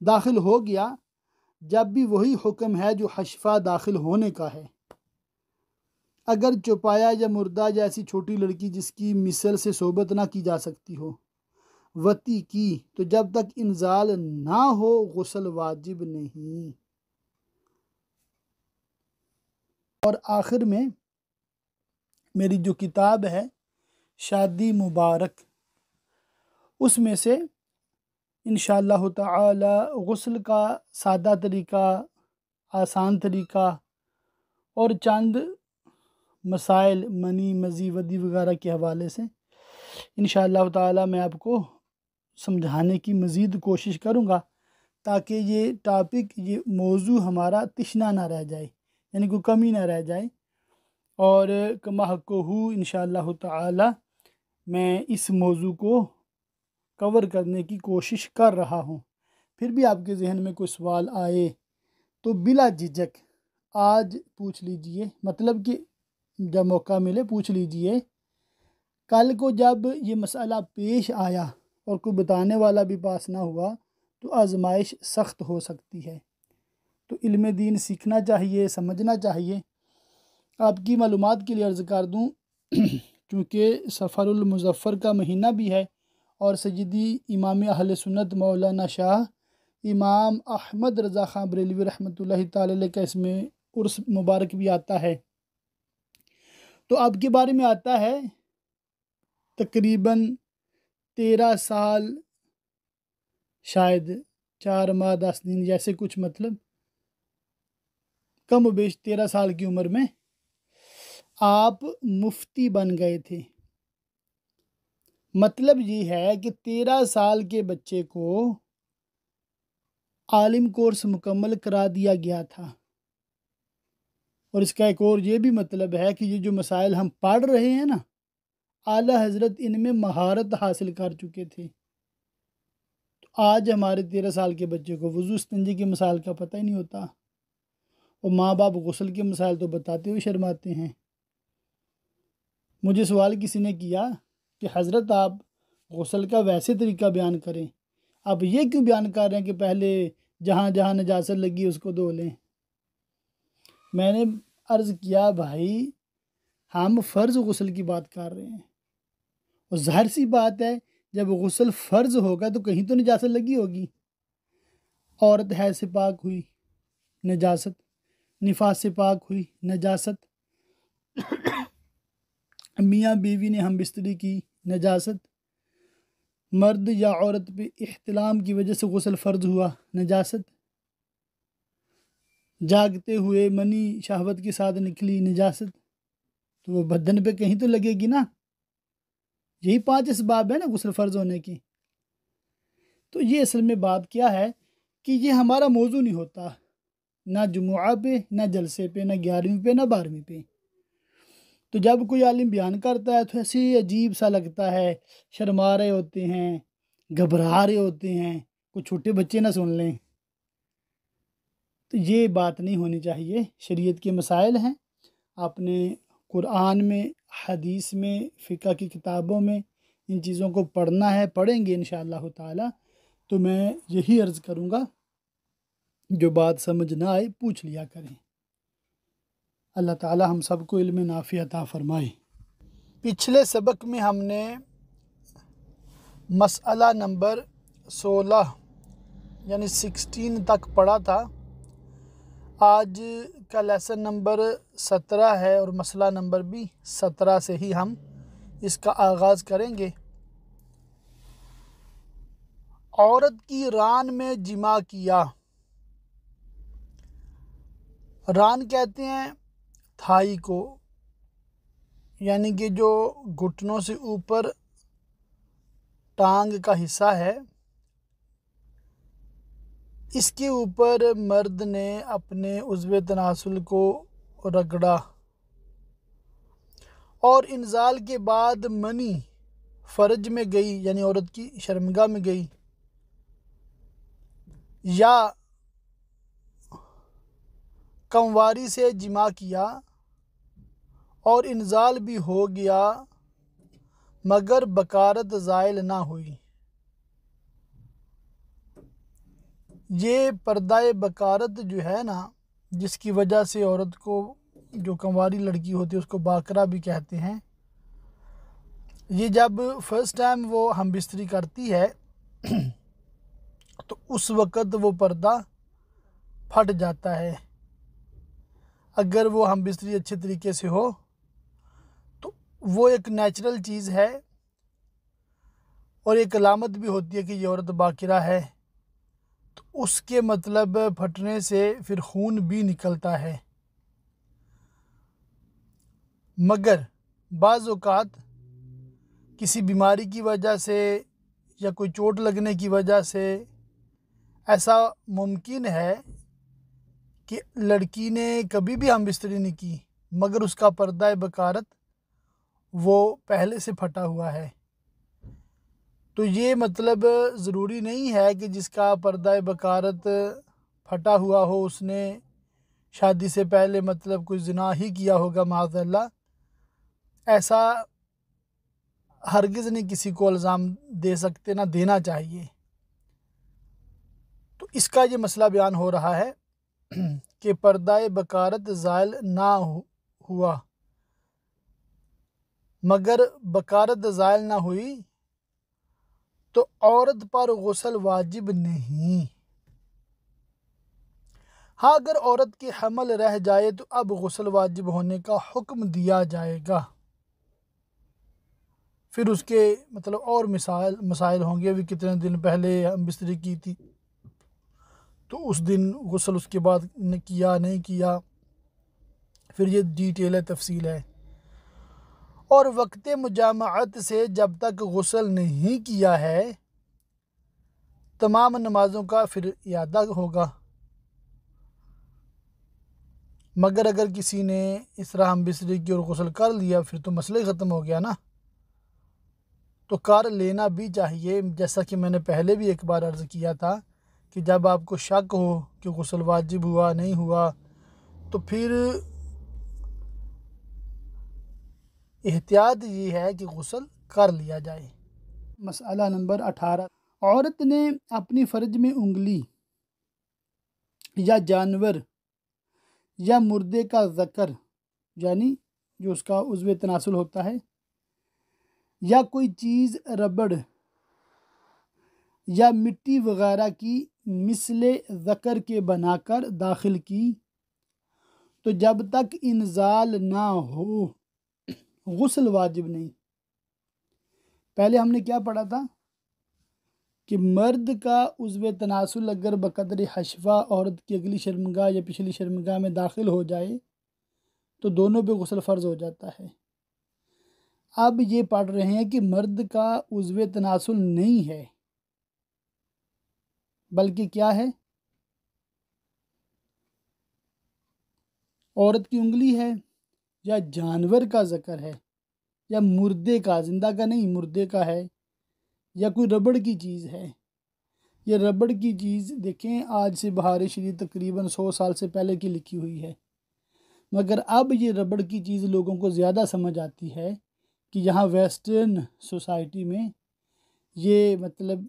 داخل ہو گیا، جب بھی وہی حکم ہے جو حشفہ داخل ہونے کا ہے۔ اگر چوپایا یا مردہ یا ایسی چھوٹی لڑکی جس کی مثل سے صحبت نہ کی جا سکتی ہو وطی کی تو جب تک انزال نہ ہو غسل واجب نہیں۔ اور آخر میں میری جو کتاب ہے شادی مبارک، اس میں سے انشاءاللہ تعالی غسل کا سادہ طریقہ، آسان طریقہ اور چند مسائل منی مزی ودی وغیرہ کے حوالے سے انشاءاللہ تعالی میں آپ کو سمجھانے کی مزید کوشش کروں گا، تاکہ یہ ٹاپک، یہ موضوع ہمارا تشنہ نہ رہ جائے، یعنی کوئی کمی نہ رہ جائے، اور کما حقہ انشاءاللہ تعالی میں اس موضوع کو کور کرنے کی کوشش کر رہا ہوں۔ پھر بھی آپ کے ذہن میں کوئی سوال آئے تو بلا جھجک آج پوچھ لیجئے، مطلب کہ جب موقع ملے پوچھ لیجئے۔ کل کو جب یہ مسئلہ پیش آیا اور کوئی بتانے والا بھی پاس نہ ہوا تو آزمائش سخت ہو سکتی ہے۔ تو علم دین سیکھنا چاہیے، سمجھنا چاہیے۔ آپ کی معلومات کے لیے عرض کر دوں چونکہ سفر المظفر کا مہینہ بھی ہے اور سیدی امام اہل سنت مولانا شاہ امام احمد رضا خان بریلوی رحمۃ اللہ تعالی علیہ کا اس میں عرس مبارک بھی آتا ہے۔ تو آپ کے بارے میں آتا ہے تقریباً 13 سال، شاید 4 ماہ 10 دن جیسے کچھ، مطلب کم و بیش 13 سال کی عمر میں آپ مفتی بن گئے تھے۔ مطلب یہ ہے کہ 13 سال کے بچے کو عالم کورس مکمل کرا دیا گیا تھا۔ اور اس کا ایک اور یہ بھی مطلب ہے کہ یہ جو مسائل ہم پڑھ رہے ہیں نا، اعلیٰ حضرت ان میں مہارت حاصل کر چکے تھے۔ تو آج ہمارے 13 سال کے بچے کو وضو استنجی کے مسائل کا پتہ ہی نہیں ہوتا، اور ماں باپ غسل کے مسائل تو بتاتے ہوئے شرماتے ہیں۔ مجھے سوال کسی نے کیا کہ حضرت آپ غسل کا ویسے طریقہ بیان کریں، آپ یہ کیوں بیان کر رہے ہیں کہ پہلے جہاں جہاں نجاست لگی اس کو دھو لیں؟ میں نے عرض کیا بھائی ہم فرض غسل کی بات کر رہے ہیں، اور ظاہر سی بات ہے جب غسل فرض ہوگا تو کہیں تو نجاست لگی ہوگی۔ عورت حیض سے پاک ہوئی نجاست، نفاس سے پاک ہوئی نجاست، میاں بیوی نے ہم بستری کی نجاست، مرد یا عورت پہ احتلام کی وجہ سے غسل فرض ہوا نجاست، جاگتے ہوئے منی شہوت کے ساتھ نکلی نجاست، تو وہ بدن پہ کہیں تو لگے گی نا۔ یہی 5 اسباب ہیں نا غسل فرض ہونے کی۔ تو یہ اصل میں بات کیا ہے کہ یہ ہمارا موضوع نہیں ہوتا، نہ جمعہ پہ، نہ جلسے پہ، نہ 11ویں پہ، نہ 12ویں پہ۔ تو جب کوئی عالم بیان کرتا ہے تو ایسے عجیب سا لگتا ہے، شرما رہے ہوتے ہیں، گھبرا رہے ہوتے ہیں، کوئی چھوٹے بچے نہ سن لیں۔ تو یہ بات نہیں ہونی چاہیے۔ شریعت کے مسائل ہیں، آپ نے قرآن میں، حدیث میں، فقہ کی کتابوں میں ان چیزوں کو پڑھنا ہے، پڑھیں گے انشاءاللہ تعالی۔ تو میں یہی عرض کروں گا جو بات سمجھ نہ آئے پوچھ لیا کریں۔ اللہ تعالی ہم سب کو علم نافع عطا فرمائے۔ پچھلے سبق میں ہم نے مسئلہ نمبر 16 یعنی 16 تک پڑھا تھا۔ آج کا لیسن نمبر 17 ہے اور مسئلہ نمبر بھی 17 سے ہی ہم اس کا آغاز کریں گے۔ عورت کی ران میں جمع کیا۔ ران کہتے ہیں تھائی کو، یعنی کہ جو گھٹنوں سے اوپر ٹانگ کا حصہ ہے، اس کے اوپر مرد نے اپنے عضو تناسل کو رگڑا اور انزال کے بعد منی فرج میں گئی، یعنی عورت کی شرمگاہ میں گئی، یا کمواری سے جمع کیا اور انزال بھی ہو گیا مگر بکارت زائل نہ ہوئی۔ یہ پردہ بکارت جو ہے نا، جس کی وجہ سے عورت کو، جو کنواری لڑکی ہوتی ہے اس کو باکرہ بھی کہتے ہیں، یہ جب فرسٹ ٹائم وہ ہم بستری کرتی ہے تو اس وقت وہ پردہ پھٹ جاتا ہے۔ اگر وہ ہم بستری اچھے طریقے سے ہو تو وہ ایک نیچرل چیز ہے اور ایک علامت بھی ہوتی ہے کہ یہ عورت باکرہ ہے۔ تو اس کے مطلب پھٹنے سے پھر خون بھی نکلتا ہے، مگر بعض اوقات کسی بیماری کی وجہ سے یا کوئی چوٹ لگنے کی وجہ سے ایسا ممکن ہے کہ لڑکی نے کبھی بھی ہم بستری نہیں کی مگر اس کا پردہ بکارت وہ پہلے سے پھٹا ہوا ہے، تو یہ مطلب ضروری نہیں ہے کہ جس کا پردہ بکارت پھٹا ہوا ہو اس نے شادی سے پہلے مطلب کوئی زنا ہی کیا ہوگا، معاذ اللہ۔ ایسا ہرگز نہیں کسی کو الزام دے سکتے، نہ دینا چاہیے۔ تو اس کا یہ مسئلہ بیان ہو رہا ہے کہ پردہ بکارت زائل نہ ہوا، مگر بکارت زائل نہ ہوئی تو عورت پر غسل واجب نہیں۔ ہاں اگر عورت کے حمل رہ جائے تو اب غسل واجب ہونے کا حکم دیا جائے گا، پھر اس کے مطلب اور مسائل ہوں گے، ابھی کتنے دن پہلے ہم بستری کی تھی تو اس دن غسل اس کے بعد کیا نہیں کیا، پھر یہ ڈیٹیل ہے، تفصیل ہے۔ اور وقت مجامعت سے جب تک غسل نہیں کیا ہے تمام نمازوں کا پھر اعادہ ہوگا، مگر اگر کسی نے اس طرح ہم بستری کی اور غسل کر لیا پھر تو مسئلہ ہی ختم ہو گیا نا، تو کر لینا بھی چاہیے۔ جیسا کہ میں نے پہلے بھی ایک بار عرض کیا تھا کہ جب آپ کو شک ہو کہ غسل واجب ہوا نہیں ہوا تو پھر احتیاط یہ ہے کہ غسل کر لیا جائے۔ مسئلہ نمبر 18، عورت نے اپنی فرج میں انگلی یا جانور یا مردے کا ذکر یعنی جو اس کا عضو تناسل ہوتا ہے یا کوئی چیز ربڑ یا مٹی وغیرہ کی مثل ذکر کے بنا کر داخل کی تو جب تک انزال نہ ہو غسل واجب نہیں۔ پہلے ہم نے کیا پڑھا تھا کہ مرد کا عضو تناسل اگر بقدر حشفہ عورت کی اگلی شرمگاہ یا پچھلی شرمگاہ میں داخل ہو جائے تو دونوں پہ غسل فرض ہو جاتا ہے۔ اب یہ پڑھ رہے ہیں کہ مرد کا عضو تناسل نہیں ہے بلکہ کیا ہے، عورت کی انگلی ہے یا جانور کا ذکر ہے یا مردے کا، زندہ کا نہیں مردے کا ہے، یا کوئی ربڑ کی چیز ہے۔ یہ ربڑ کی چیز دیکھیں آج سے بہار شریف تقریباً 100 سال سے پہلے کی لکھی ہوئی ہے، مگر اب یہ ربڑ کی چیز لوگوں کو زیادہ سمجھ آتی ہے کہ یہاں ویسٹرن سوسائٹی میں یہ مطلب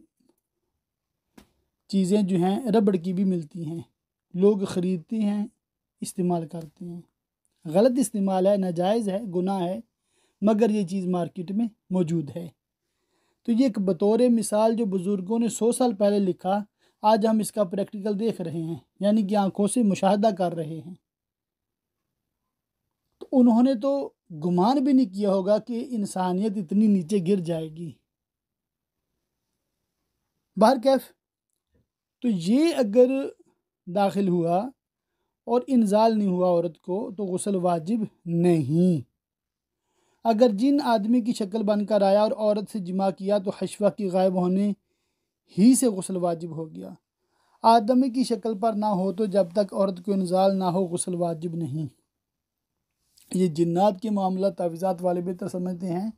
چیزیں جو ہیں ربڑ کی بھی ملتی ہیں، لوگ خریدتے ہیں، استعمال کرتے ہیں۔ غلط استعمال ہے، ناجائز ہے، گناہ ہے، مگر یہ چیز مارکیٹ میں موجود ہے۔ تو یہ ایک بطور مثال جو بزرگوں نے 100 سال پہلے لکھا، آج ہم اس کا پریکٹیکل دیکھ رہے ہیں، یعنی کہ آنکھوں سے مشاہدہ کر رہے ہیں۔ تو انہوں نے تو گمان بھی نہیں کیا ہوگا کہ انسانیت اتنی نیچے گر جائے گی۔ بہرکیف تو یہ اگر داخل ہوا اور انزال نہیں ہوا عورت کو تو غسل واجب نہیں۔ اگر جن آدمی کی شکل بن کر آیا اور عورت سے جمع کیا تو حشفہ کی غائب ہونے ہی سے غسل واجب ہو گیا۔ آدمی کی شکل پر نہ ہو تو جب تک عورت کو انزال نہ ہو غسل واجب نہیں۔ یہ جنات کے معاملہ تعویذات والے بہتر سمجھتے ہیں،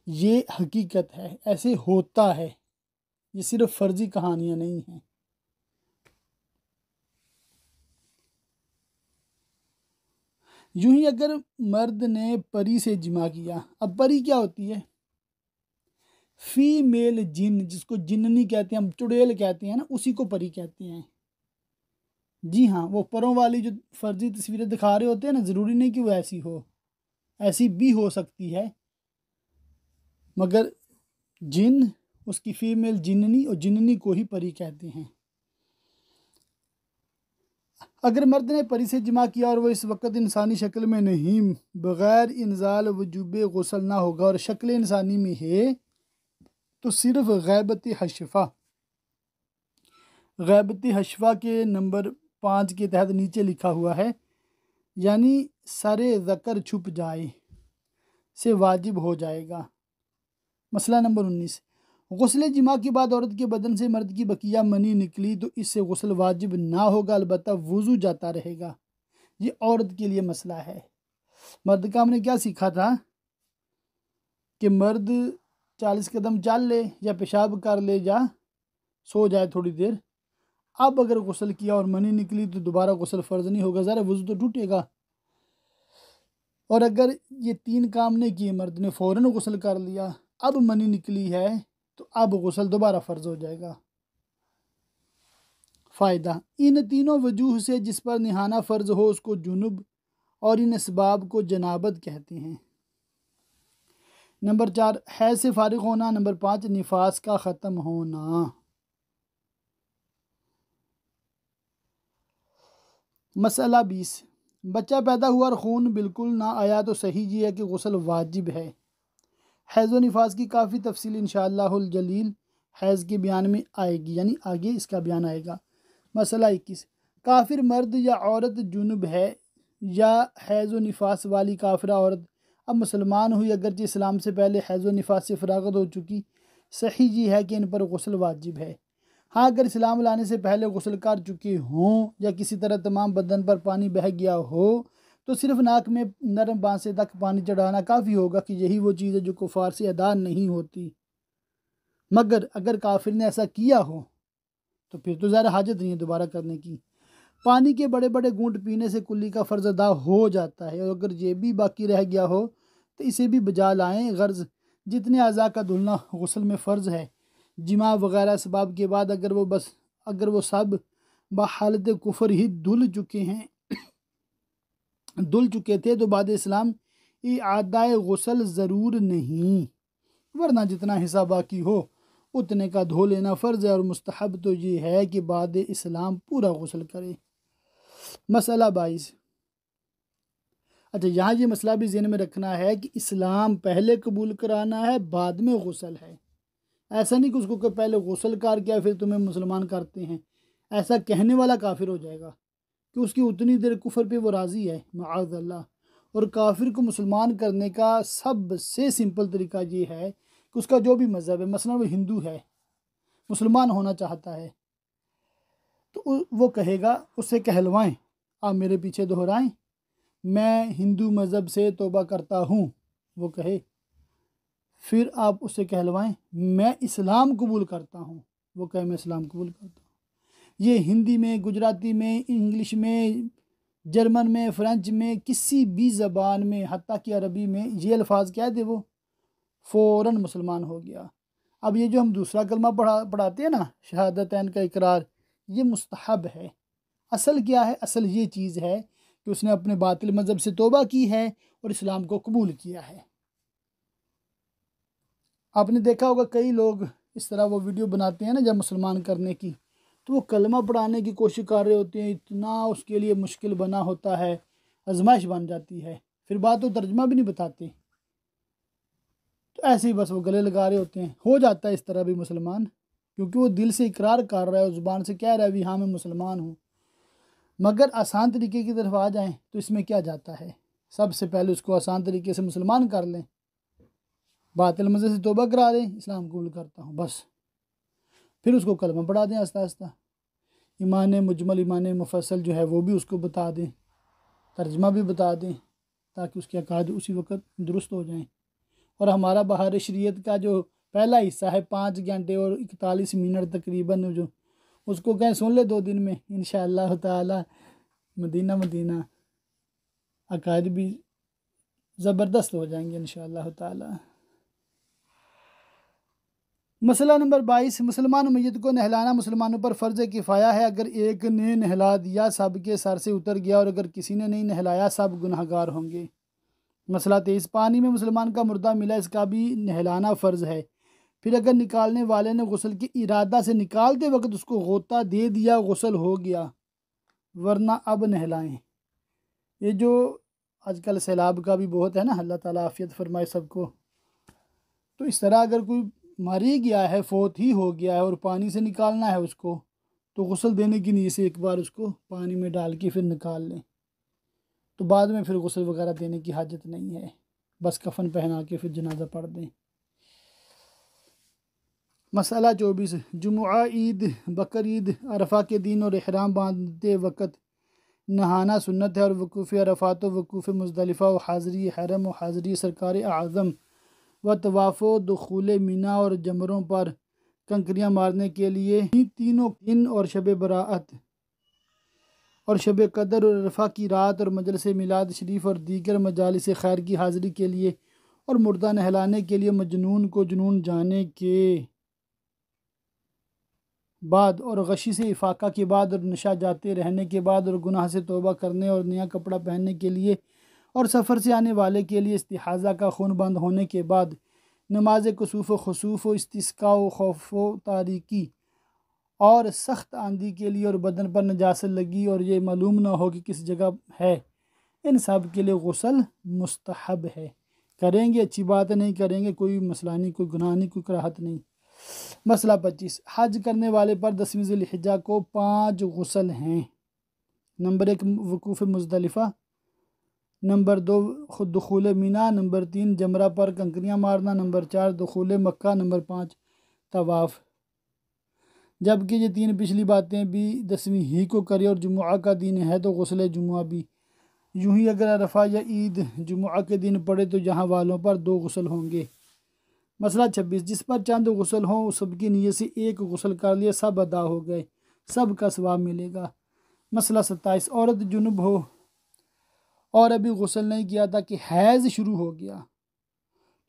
یہ حقیقت ہے، ایسے ہوتا ہے، یہ صرف فرضی کہانیاں نہیں ہیں۔ یوں ہی اگر مرد نے پری سے جمع کیا، اب پری کیا ہوتی ہے؟ فی میل جن، جس کو جننی کہتے ہیں، ہم چڑیل کہتے ہیں نا، اسی کو پری کہتے ہیں۔ جی ہاں، وہ پروں والی جو فرضی تصویریں دکھا رہے ہوتے ہیں نا، ضروری نہیں کہ وہ ایسی ہو، ایسی بھی ہو سکتی ہے، مگر جن اس کی فیمیل جننی، اور جننی کو ہی پری کہتے ہیں۔ اگر مرد نے پری سے جمع کیا اور وہ اس وقت انسانی شکل میں نہیں، بغیر انزال وجوب غسل نہ ہوگا، اور شکل انسانی میں ہے تو صرف غیبت حشفہ، غیبت حشفہ کے نمبر 5 کے تحت نیچے لکھا ہوا ہے، یعنی سر ذکر چھپ جائے سے واجب ہو جائے گا۔ مسئلہ نمبر 19، غسل جماع کے بعد عورت کے بدن سے مرد کی بقیہ منی نکلی تو اس سے غسل واجب نہ ہوگا، البتہ وضو جاتا رہے گا۔ یہ عورت کے لیے مسئلہ ہے۔ مرد کا ہم نے کیا سیکھا تھا کہ مرد 40 قدم چل لے یا پیشاب کر لے یا سو جائے تھوڑی دیر، اب اگر غسل کیا اور منی نکلی تو دوبارہ غسل فرض نہیں ہوگا، ذرا وضو تو ٹوٹے گا۔ اور اگر یہ 3 کام نہیں کیے، مرد نے فوراً غسل کر لیا، اب منی نکلی ہے تو اب غسل دوبارہ فرض ہو جائے گا۔ فائدہ، ان تینوں وجوہ سے جس پر نہانا فرض ہو اس کو جنب، اور ان اسباب کو جنابت کہتے ہیں۔ نمبر 4 حیض سے فارغ ہونا۔ نمبر 5 نفاس کا ختم ہونا۔ مسئلہ 20، بچہ پیدا ہوا اور خون بالکل نہ آیا تو صحیح یہ ہے کہ غسل واجب ہے۔ حیض و نفاس کی کافی تفصیل انشاءاللہ الجلیل حیض کے بیان میں آئے گی، یعنی آگے اس کا بیان آئے گا۔ مسئلہ 21، کافر مرد یا عورت جنب ہے یا حیض و نفاس والی کافرہ عورت اب مسلمان ہوئی، اگرچہ اسلام سے پہلے حیض و نفاس سے فراغت ہو چکی، صحیح یہ ہے کہ ان پر غسل واجب ہے۔ ہاں اگر اسلام لانے سے پہلے غسل کر چکے ہوں یا کسی طرح تمام بدن پر پانی بہہ گیا ہو تو صرف ناک میں نرم بانسے تک پانی چڑھانا کافی ہوگا کہ یہی وہ چیز ہے جو کفار سے ادا نہیں ہوتی۔ مگر اگر کافر نے ایسا کیا ہو تو پھر تو ظاہر حاجت نہیں ہے دوبارہ کرنے کی۔ پانی کے بڑے بڑے گھونٹ پینے سے کلی کا فرض ادا ہو جاتا ہے، اور اگر یہ بھی باقی رہ گیا ہو تو اسے بھی بجا لائیں۔ غرض جتنے اعضاء کا دھلنا غسل میں فرض ہے، جماع وغیرہ اسباب کے بعد اگر وہ سب بحالت کفر ہی دھل چکے تھے تو بعد اسلام اعادہ غسل ضرور نہیں، ورنہ جتنا حصہ باقی ہو اتنے کا دھو لینا فرض ہے، اور مستحب تو یہ ہے کہ بعد اسلام پورا غسل کرے۔ مسئلہ 22، اچھا یہاں یہ مسئلہ بھی ذہن میں رکھنا ہے کہ اسلام پہلے قبول کرانا ہے بعد میں غسل ہے، ایسا نہیں کہ اس کو پہلے غسل کر کے پھر تمہیں مسلمان کرتے ہیں، ایسا کہنے والا کافر ہو جائے گا کہ اس کی اتنی دیر کفر پہ وہ راضی ہے، معاذ اللہ۔ اور کافر کو مسلمان کرنے کا سب سے سمپل طریقہ یہ ہے کہ اس کا جو بھی مذہب ہے، مثلا وہ ہندو ہے، مسلمان ہونا چاہتا ہے تو وہ کہے گا، اس سے کہلوائیں، آپ میرے پیچھے دہرائیں، میں ہندو مذہب سے توبہ کرتا ہوں، وہ کہے، پھر آپ اس سے کہلوائیں میں اسلام قبول کرتا ہوں، وہ کہے میں اسلام قبول کرتا ہوں۔ یہ ہندی میں، گجراتی میں، انگلش میں، جرمن میں، فرینچ میں، کسی بھی زبان میں، حتیٰ کہ عربی میں یہ الفاظ کہہ دے وہ فوراً مسلمان ہو گیا۔ اب یہ جو ہم دوسرا کلمہ پڑھاتے ہیں نا، شہادتین کا اقرار، یہ مستحب ہے۔ اصل کیا ہے؟ اصل یہ چیز ہے کہ اس نے اپنے باطل مذہب سے توبہ کی ہے اور اسلام کو قبول کیا ہے۔ آپ نے دیکھا ہوگا کئی لوگ اس طرح وہ ویڈیو بناتے ہیں نا جب مسلمان کرنے کی، تو وہ کلمہ پڑھانے کی کوشش کر رہے ہوتے ہیں، اتنا اس کے لیے مشکل بنا ہوتا ہے، آزمائش بن جاتی ہے، پھر بات تو ترجمہ بھی نہیں بتاتے، تو ایسے ہی بس وہ گلے لگا رہے ہوتے ہیں۔ ہو جاتا ہے اس طرح بھی مسلمان، کیونکہ وہ دل سے اقرار کر رہا ہے اور زبان سے کہہ رہا ہے بھی ہاں میں مسلمان ہوں۔ مگر آسان طریقے کی طرف آ جائیں تو اس میں کیا جاتا ہے؟ سب سے پہلے اس کو آسان طریقے سے مسلمان کر لیں، باطل مذہب سے توبہ کرا دیں، اسلام قبول کرتا ہوں، بس پھر اس کو کلمہ پڑھا دیں آہستہ آہستہ، ایمان مجمل ایمان مفصل جو ہے وہ بھی اس کو بتا دیں، ترجمہ بھی بتا دیں، تاکہ اس کے عقائد اسی وقت درست ہو جائیں۔ اور ہمارا بہار شریعت کا جو پہلا حصہ ہے 5 گھنٹے اور 41 منٹ تقریباً، جو اس کو کہیں سن لے 2 دن میں، انشاءاللہ تعالی مدینہ عقائد بھی زبردست ہو جائیں گے انشاءاللہ تعالی۔ مسئلہ نمبر 22، مسلمان میت کو نہلانا مسلمانوں پر فرض کفایہ ہے، اگر ایک نے نہلا دیا سب کے سر سے اتر گیا، اور اگر کسی نے نہیں نہلایا سب گناہ گار ہوں گے۔ مسئلہ 23، پانی میں مسلمان کا مردہ ملا اس کا بھی نہلانا فرض ہے، پھر اگر نکالنے والے نے غسل کے ارادہ سے نکالتے وقت اس کو غوطہ دے دیا غسل ہو گیا، ورنہ اب نہلائیں۔ یہ جو آج کل سیلاب کا بھی بہت ہے نا، اللہ تعالیٰ عافیت فرمائے سب کو، تو اس طرح اگر کوئی مر ہی گیا ہے، فوت ہی ہو گیا ہے اور پانی سے نکالنا ہے اس کو، تو غسل دینے کی نیت سے ایک بار اس کو پانی میں ڈال کے پھر نکال لیں، تو بعد میں پھر غسل وغیرہ دینے کی حاجت نہیں ہے، بس کفن پہنا کے پھر جنازہ پڑھ دیں۔ مسئلہ 24، جمعہ، عید، بقر عید، عرفہ کے دن اور احرام باندھتے وقت نہانا سنت ہے، اور وقوف عرفات و وقوف مزدلفہ و حاضری حرم و حاضری سرکار اعظم و طواف و دخول مینا اور جمروں پر کنکریاں مارنے کے لیے تینوں دن اور شب براءت اور شب قدر اور عرفہ کی رات اور مجلس میلاد شریف اور دیگر مجالس خیر کی حاضری کے لیے اور مردہ نہلانے کے لیے مجنون کو جنون جانے کے بعد اور غشی سے افاقہ کے بعد اور نشہ جاتے رہنے کے بعد اور گناہ سے توبہ کرنے اور نیا کپڑا پہننے کے لیے اور سفر سے آنے والے کے لیے استحاضہ کا خون بند ہونے کے بعد نماز کسوف و خسوف و استسقاء و خوف و تاریکی اور سخت آندھی کے لیے اور بدن پر نجاست لگی اور یہ معلوم نہ ہو کہ کس جگہ ہے، ان سب کے لیے غسل مستحب ہے۔ کریں گے اچھی بات ہے، نہیں کریں گے کوئی مسئلہ نہیں، کوئی گناہ نہیں، کوئی کراہت نہیں۔ مسئلہ 25، حج کرنے والے پر 10ویں ذی الحجہ کو 5 غسل ہیں۔ نمبر 1 وقوف مزدلفہ، نمبر 2 خود دخول مینا، نمبر 3 جمرہ پر کنکریاں مارنا، نمبر 4 دخول مکہ، نمبر 5 طواف۔ جبکہ یہ 3 پچھلی باتیں بھی 10ویں ہی کو کرے اور جمعہ کا دن ہے تو غسل جمعہ بھی یوں ہی اگر عرفہ یا عید جمعہ کے دن پڑے تو یہاں والوں پر 2 غسل ہوں گے۔ مسئلہ 26، جس پر چند غسل ہوں اس سب کی نیت سے 1 غسل کر لیا، سب ادا ہو گئے، سب کا ثواب ملے گا۔ مسئلہ 27، عورت جنب ہو اور ابھی غسل نہیں کیا تھا کہ حیض شروع ہو گیا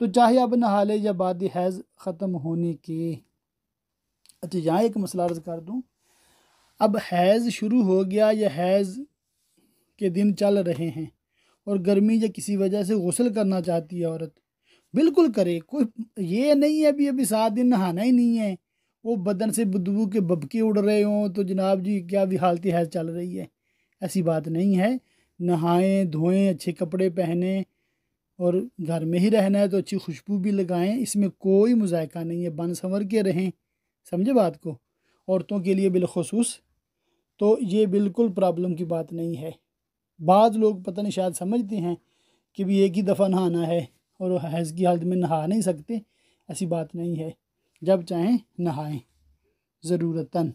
تو چاہے اب نہا لے یا بعد حیض ختم ہونے کے۔ اچھا یہاں ایک مسئلہ عرض کر دوں، اب حیض شروع ہو گیا یا حیض کے دن چل رہے ہیں اور گرمی یا کسی وجہ سے غسل کرنا چاہتی ہے عورت، بالکل کرے، کوئی یہ نہیں ہے ابھی 7 دن نہانا ہی نہیں ہے، وہ بدن سے بدبو کے ببکے اڑ رہے ہوں تو جناب جی کیا بھی حالت حیض چل رہی ہے، ایسی بات نہیں ہے۔ نہائیں دھوئیں، اچھے کپڑے پہنیں اور گھر میں ہی رہنا ہے تو اچھی خوشبو بھی لگائیں، اس میں کوئی مذائقہ نہیں ہے، بن سنور کے رہیں، سمجھے بات کو، عورتوں کے لیے بالخصوص تو یہ بالکل پرابلم کی بات نہیں ہے۔ بعض لوگ پتہ نہیں شاید سمجھتے ہیں کہ بھی ایک ہی دفعہ نہانا ہے اور حیض کی حالت میں نہا نہیں سکتے، ایسی بات نہیں ہے، جب چاہیں نہائیں ضرورتاً۔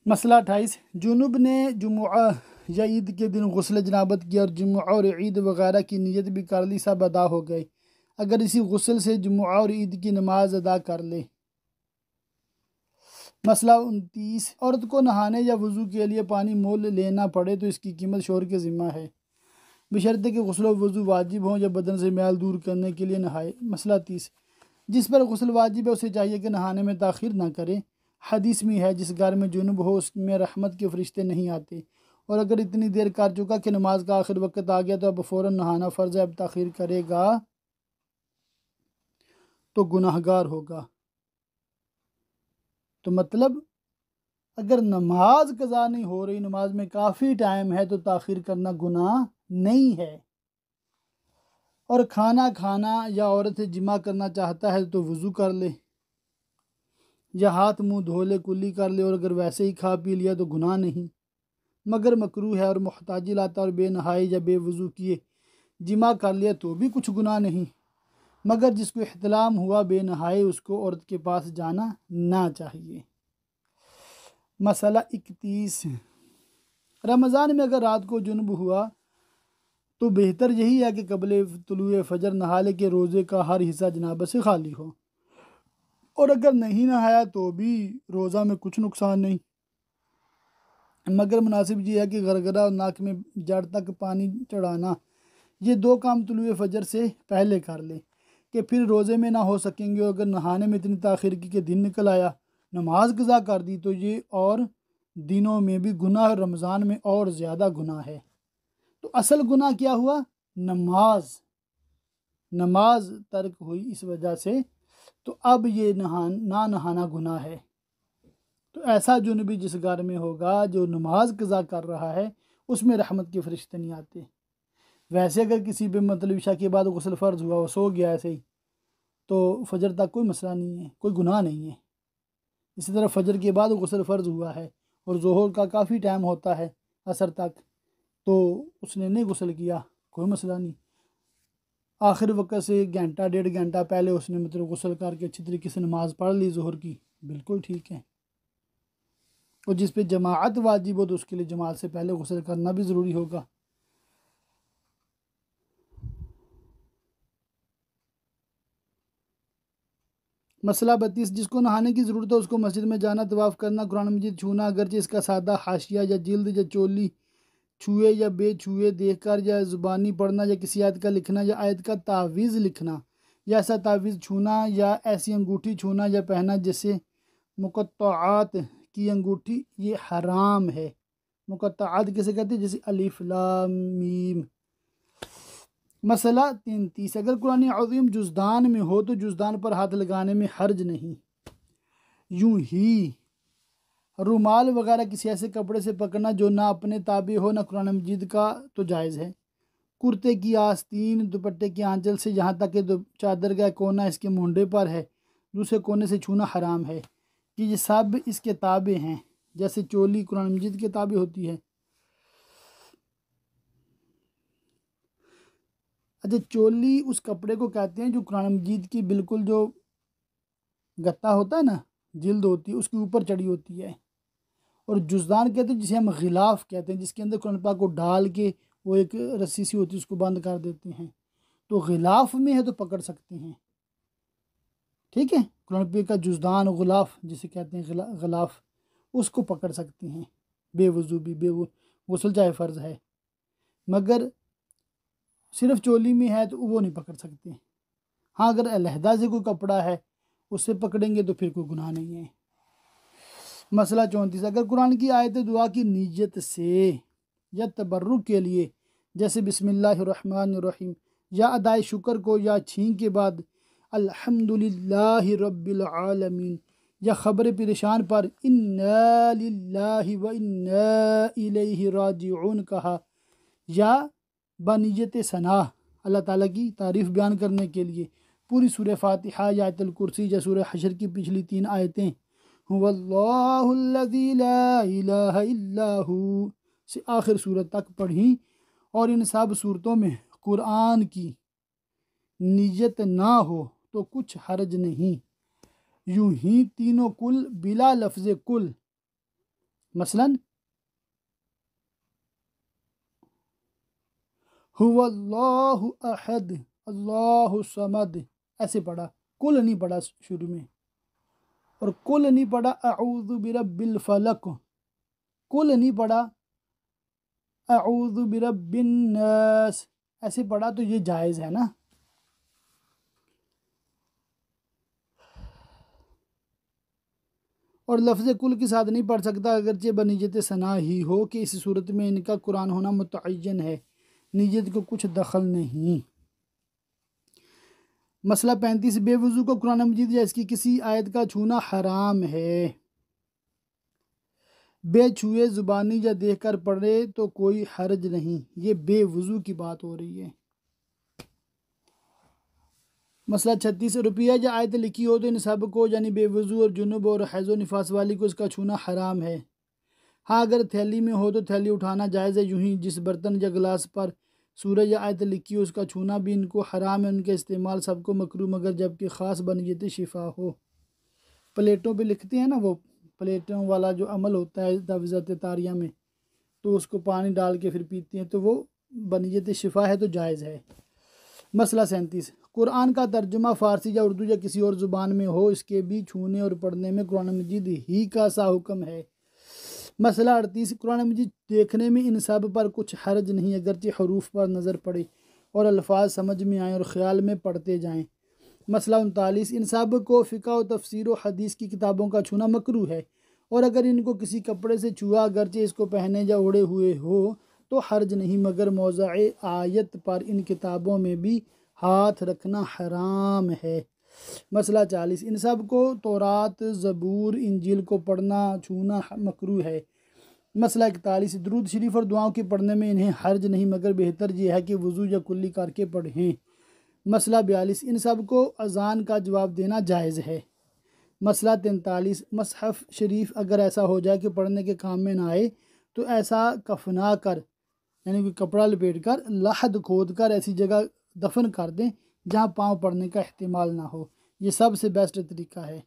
مسئلہ 28، جنوب نے جمعہ یا عید کے دن غسل جنابت کیا اور جمعہ اور عید وغیرہ کی نیت بھی کر لی، سب ادا ہو گئے اگر اسی غسل سے جمعہ اور عید کی نماز ادا کر لے۔ مسئلہ 29، عورت کو نہانے یا وضو کے لیے پانی مول لینا پڑے تو اس کی قیمت شوہر کے ذمہ ہے، بشرطے کہ غسل و وضو واجب ہوں یا بدن سے میل دور کرنے کے لیے نہائے۔ مسئلہ 30، جس پر غسل واجب ہے اسے چاہیے کہ نہانے میں تاخیر نہ کرے، حدیث میں ہے جس گھر میں جنوب ہو اس میں رحمت کے فرشتے نہیں آتے، اور اگر اتنی دیر کر چکا کہ نماز کا آخر وقت آ گیا تو اب فوراً نہانا فرض ہے، اب تاخیر کرے گا تو گناہ گار ہوگا۔ تو مطلب اگر نماز قضا نہیں ہو رہی، نماز میں کافی ٹائم ہے تو تاخیر کرنا گناہ نہیں ہے۔ اور کھانا کھانا یا عورت جمع کرنا چاہتا ہے تو وضو کر لے یا ہاتھ منہ دھو لے، کلی کر لے، اور اگر ویسے ہی کھا پی لیا تو گناہ نہیں، مگر مکروہ ہے، اور محتاجی لاتا اور بے نہائے یا بے وضو کیے جمع کر لیا تو بھی کچھ گناہ نہیں، مگر جس کو احتلام ہوا بے نہائے اس کو عورت کے پاس جانا نہ چاہیے۔ مسئلہ 31، رمضان میں اگر رات کو جنب ہوا تو بہتر یہی ہے کہ قبل طلوع فجر نہا لے کہ روزے کا ہر حصہ جنابت سے خالی ہو، اور اگر نہیں نہایا تو بھی روزہ میں کچھ نقصان نہیں، مگر مناسب یہ ہے کہ گرگرہ اور ناک میں جڑ تک پانی چڑھانا، یہ 2 کام طلوع فجر سے پہلے کر لے کہ پھر روزے میں نہ ہو سکیں گے، اور اگر نہانے میں اتنی تاخیر کی کہ دن نکل آیا، نماز قضا کر دی تو یہ اور دنوں میں بھی گناہ، رمضان میں اور زیادہ گناہ ہے۔ تو اصل گناہ کیا ہوا؟ نماز ترک ہوئی اس وجہ سے، تو اب یہ نہ نہانا گناہ ہے۔ تو ایسا جنبی جس گھر میں ہوگا جو نماز قضا کر رہا ہے اس میں رحمت کے فرشتے نہیں آتے۔ ویسے اگر کسی پہ مطلب عشاء کے بعد غسل فرض ہوا، وہ سو گیا ایسے ہی، تو فجر تک کوئی مسئلہ نہیں ہے، کوئی گناہ نہیں ہے۔ اسی طرح فجر کے بعد غسل فرض ہوا ہے اور ظہر کا کافی ٹائم ہوتا ہے عصر تک، تو اس نے نہیں غسل کیا، کوئی مسئلہ نہیں، آخر وقت سے گھنٹہ 1.5 گھنٹہ پہلے اس نے مطلب غسل کر کے اچھی طریقے سے نماز پڑھ لی ظہر کی، بالکل ٹھیک ہے۔ اور جس پہ جماعت واجب ہو تو اس کے لیے جماعت سے پہلے غسل کرنا بھی ضروری ہوگا۔ مسئلہ 32، جس کو نہانے کی ضرورت ہے اس کو مسجد میں جانا، طواف کرنا، قرآن مجید چھونا، اگرچہ اس کا سادہ حاشیہ یا جلد یا چولی چھوئے یا بے چھوئے دیکھ کر، یا زبانی پڑھنا، یا کسی آیت کا لکھنا، یا آیت کا تعویذ لکھنا، یا ایسا تعویذ چھونا، یا ایسی انگوٹھی چھونا یا پہنا جیسے مقطعات کی انگوٹھی، یہ حرام ہے۔ مقطعات کیسے کہتے ہیں؟ جیسے الف لام میم۔ مسئلہ 33، اگر قرآن عظیم جزدان میں ہو تو جزدان پر ہاتھ لگانے میں حرج نہیں۔ یوں ہی رومال وغیرہ کسی ایسے کپڑے سے پکڑنا جو نہ اپنے تابع ہو نہ قرآن مجید کا تو جائز ہے۔ کرتے کی آستین دوپٹے کی آنچل سے یہاں تک کہ چادر کا کونا اس کے مونڈے پر ہے دوسرے کونے سے چھونا حرام ہے کہ یہ سب اس کے تابع ہیں، جیسے چولی قرآن مجید کے تابع ہوتی ہے۔ اچھا، چولی اس کپڑے کو کہتے ہیں جو قرآن مجید کی بالکل جو گتا ہوتا ہے نا، جلد ہوتی ہے، اس کے اوپر چڑھی ہوتی ہے۔ اور جزدان کہتے ہیں جسے ہم غلاف کہتے ہیں، جس کے اندر قرآن پاک کو ڈال کے وہ ایک رسی سی ہوتی ہے اس کو بند کر دیتے ہیں، تو غلاف میں ہے تو پکڑ سکتے ہیں، ٹھیک ہے۔ قرآن پاک کا جزدان غلاف جسے کہتے ہیں غلاف، اس کو پکڑ سکتے ہیں بے وضو بھی، بے غسل چاہے فرض ہے، مگر صرف چولی میں ہے تو وہ نہیں پکڑ سکتے۔ ہاں اگر علیحدہ سے کوئی کپڑا ہے اس سے پکڑیں گے تو پھر کوئی گناہ نہیں ہے۔ مسئلہ 34، اگر قرآن کی آیت دعا کی نیت سے یا تبرک کے لیے جیسے بسم اللہ الرحمن الرحیم یا ادائے شکر کو یا چھینک کے بعد الحمدللہ رب العالمین یا خبر پریشان پر انا للہ و انا الیہ راجعون کہا، یا بنیت ثنا اللہ تعالیٰ کی تعریف بیان کرنے کے لیے پوری سورہ فاتحہ یا آیت الکرسی یا سورہ حشر کی پچھلی 3 آیتیں هو اللہ الذی لا الہ الا ہو سے آخر سورت تک پڑھیں، اور ان سب صورتوں میں قرآن کی نیت نہ ہو تو کچھ حرج نہیں۔ یوں ہی تینوں کل بلا لفظ کل، مثلاً هو اللہ احد اللہ الصمد ایسے پڑھا، کل نہیں پڑھا شروع میں، اور کل نہیں پڑھا اعوذ برب الفلق، کل نہیں پڑھا اعوذ برب الناس، ایسے پڑھا تو یہ جائز ہے نا۔ اور لفظ کل کے ساتھ نہیں پڑھ سکتا اگرچہ بنیت ثنا ہی ہو کہ اس صورت میں ان کا قرآن ہونا متعین ہے، نیت کو کچھ دخل نہیں۔ مسئلہ 35، بے وضو کو قرآن مجید یا اس کی کسی آیت کا چھونا حرام ہے، بے چھوئے زبانی یا دیکھ کر پڑھے تو کوئی حرج نہیں، یہ بے وضو کی بات ہو رہی ہے۔ مسئلہ 36، روپیہ یا آیت لکھی ہو تو ان سب کو یعنی بے وضو اور جنب اور حیض و نفاس والی کو اس کا چھونا حرام ہے۔ ہاں اگر تھیلی میں ہو تو تھیلی اٹھانا جائز ہے، یوں ہی جس برتن یا گلاس پر سورہ یا آیت لکھی ہو اس کا چھونا بھی ان کو حرام ہے، ان کے استعمال سب کو مکروہ مگر جب کہ خاص بنیت شفا ہو۔ پلیٹوں پہ لکھتے ہیں نا، وہ پلیٹوں والا جو عمل ہوتا ہے تعویذات طاریہ میں، تو اس کو پانی ڈال کے پھر پیتے ہیں تو وہ بنیت شفا ہے تو جائز ہے۔ مسئلہ 37، قرآن کا ترجمہ فارسی یا اردو یا کسی اور زبان میں ہو، اس کے بھی چھونے اور پڑھنے میں قرآن مجید ہی کا سا حکم ہے۔ مسئلہ 38، قرآن مجید دیکھنے میں ان سب پر کچھ حرج نہیں اگرچہ حروف پر نظر پڑے اور الفاظ سمجھ میں آئیں اور خیال میں پڑھتے جائیں۔ مسئلہ 39، ان سب کو فقہ و تفسیر و حدیث کی کتابوں کا چھونا مکروہ ہے، اور اگر ان کو کسی کپڑے سے چھوا اگرچہ اس کو پہنے یا اوڑھے ہوئے ہو تو حرج نہیں، مگر موضع آیت پر ان کتابوں میں بھی ہاتھ رکھنا حرام ہے۔ مسئلہ 40، ان سب کو تورات زبور انجیل کو پڑھنا چھونا مکروہ ہے۔ مسئلہ 41، درود شریف اور دعاؤں کے پڑھنے میں انہیں حرج نہیں مگر بہتر یہ ہے کہ وضو یا کلی کر کے پڑھیں۔ مسئلہ 42، ان سب کو اذان کا جواب دینا جائز ہے۔ مسئلہ 43، مصحف شریف اگر ایسا ہو جائے کہ پڑھنے کے کام میں نہ آئے تو ایسا کفنا کر یعنی کوئی کپڑا لپیٹ کر لحد کھود کر ایسی جگہ دفن کر دیں جہاں پاؤں پڑنے کا احتمال نہ ہو، یہ سب سے بیسٹ طریقہ ہے۔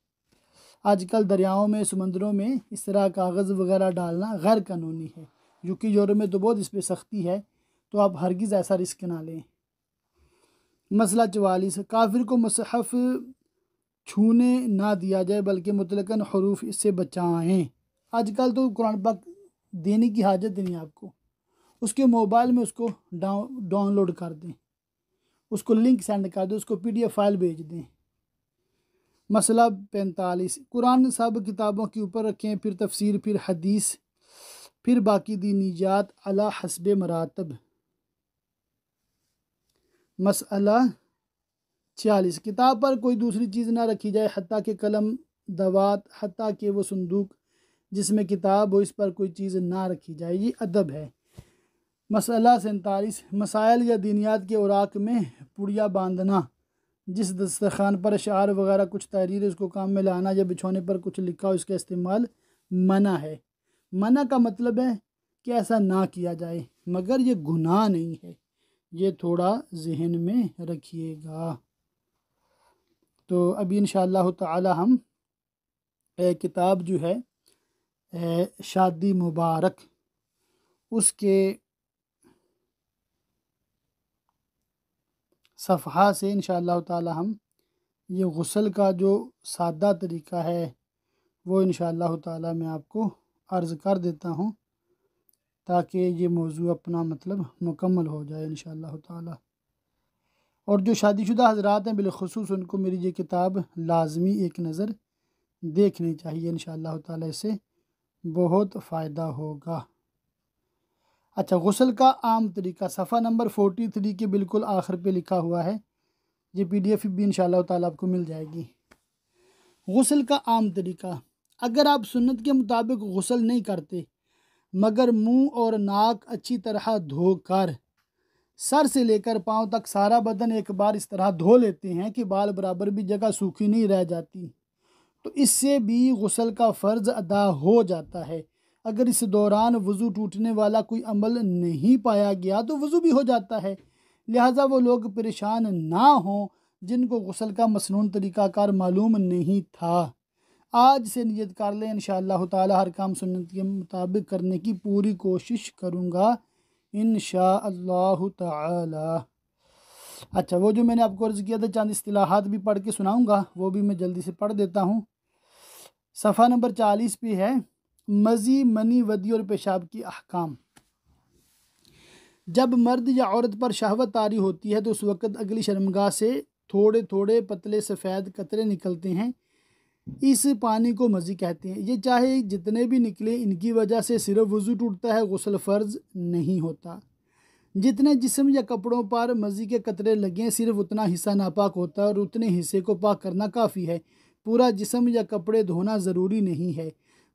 آج کل دریاؤں میں سمندروں میں اس طرح کاغذ وغیرہ ڈالنا غیر قانونی ہے، یوکی یورپ میں تو بہت اس پہ سختی ہے، تو آپ ہرگز ایسا رسک نہ لیں۔ مسئلہ 44، کافر کو مصحف چھونے نہ دیا جائے بلکہ مطلقاً حروف اس سے بچائیں۔ آج کل تو قرآن پاک دینے کی حاجت نہیں آپ کو، اس کے موبائل میں اس کو ڈاؤن لوڈ کر دیں، اس کو لنک سینڈ کر دیں، اس کو PDF فائل بھیج دیں۔ مسئلہ 45، قرآن سب کتابوں کے اوپر رکھیں، پھر تفسیر، پھر حدیث، پھر باقی دینیات علی حسب مراتب۔ مسئلہ 46، کتاب پر کوئی دوسری چیز نہ رکھی جائے حتیٰ کہ قلم، دوات، حتیٰ کہ وہ صندوق جس میں کتاب ہو اس پر کوئی چیز نہ رکھی جائے، یہ ادب ہے۔ مسئلہ 47، مسائل یا دینیات کے اوراق میں پڑیا باندھنا، جس دسترخوان پر اشعار وغیرہ کچھ تحریر اس کو کام میں لانا، یا بچھونے پر کچھ لکھا ہو اس کا استعمال منع ہے۔ منع کا مطلب ہے کہ ایسا نہ کیا جائے، مگر یہ گناہ نہیں ہے، یہ تھوڑا ذہن میں رکھیے گا۔ تو ابھی انشاءاللہ تعالی ہم کتاب جو ہے شادی مبارک، اس کے صفحہ سے انشاءاللہ تعالی ہم یہ غسل کا جو سادہ طریقہ ہے وہ انشاءاللہ تعالی میں آپ کو عرض کر دیتا ہوں، تاکہ یہ موضوع اپنا مطلب مکمل ہو جائے انشاءاللہ تعالی۔ اور جو شادی شدہ حضرات ہیں بالخصوص ان کو میری یہ کتاب لازمی ایک نظر دیکھنی چاہیے، انشاءاللہ تعالی اس سے بہت فائدہ ہوگا۔ اچھا، غسل کا عام طریقہ صفحہ نمبر 43 کے بالکل آخر پہ لکھا ہوا ہے، یہ PDF بھی انشاءاللہ تعالی آپ کو مل جائے گی۔ غسل کا عام طریقہ، اگر آپ سنت کے مطابق غسل نہیں کرتے مگر منہ اور ناک اچھی طرح دھو کر سر سے لے کر پاؤں تک سارا بدن ایک بار اس طرح دھو لیتے ہیں کہ بال برابر بھی جگہ سوکھی نہیں رہ جاتی، تو اس سے بھی غسل کا فرض ادا ہو جاتا ہے۔ اگر اس دوران وضو ٹوٹنے والا کوئی عمل نہیں پایا گیا تو وضو بھی ہو جاتا ہے، لہٰذا وہ لوگ پریشان نہ ہوں جن کو غسل کا مسنون طریقہ کار معلوم نہیں تھا۔ آج سے نیت کر لیں انشاءاللہ تعالی ہر کام سنت کے مطابق کرنے کی پوری کوشش کروں گا انشاءاللہ تعالی۔ اچھا، وہ جو میں نے آپ کو عرض کیا تھا چند اصطلاحات بھی پڑھ کے سناؤں گا، وہ بھی میں جلدی سے پڑھ دیتا ہوں۔ صفحہ نمبر 40 پہ ہے مزی، منی، ودی اور پیشاب کی احکام۔ جب مرد یا عورت پر شہوت طاری ہوتی ہے تو اس وقت اگلی شرمگاہ سے تھوڑے تھوڑے پتلے سفید قطرے نکلتے ہیں، اس پانی کو مزی کہتے ہیں۔ یہ چاہے جتنے بھی نکلے ان کی وجہ سے صرف وضو ٹوٹتا ہے، غسل فرض نہیں ہوتا۔ جتنے جسم یا کپڑوں پر مزی کے قطرے لگیں صرف اتنا حصہ ناپاک ہوتا ہے اور اتنے حصے کو پاک کرنا کافی ہے، پورا جسم یا کپڑے دھونا ضروری نہیں ہے۔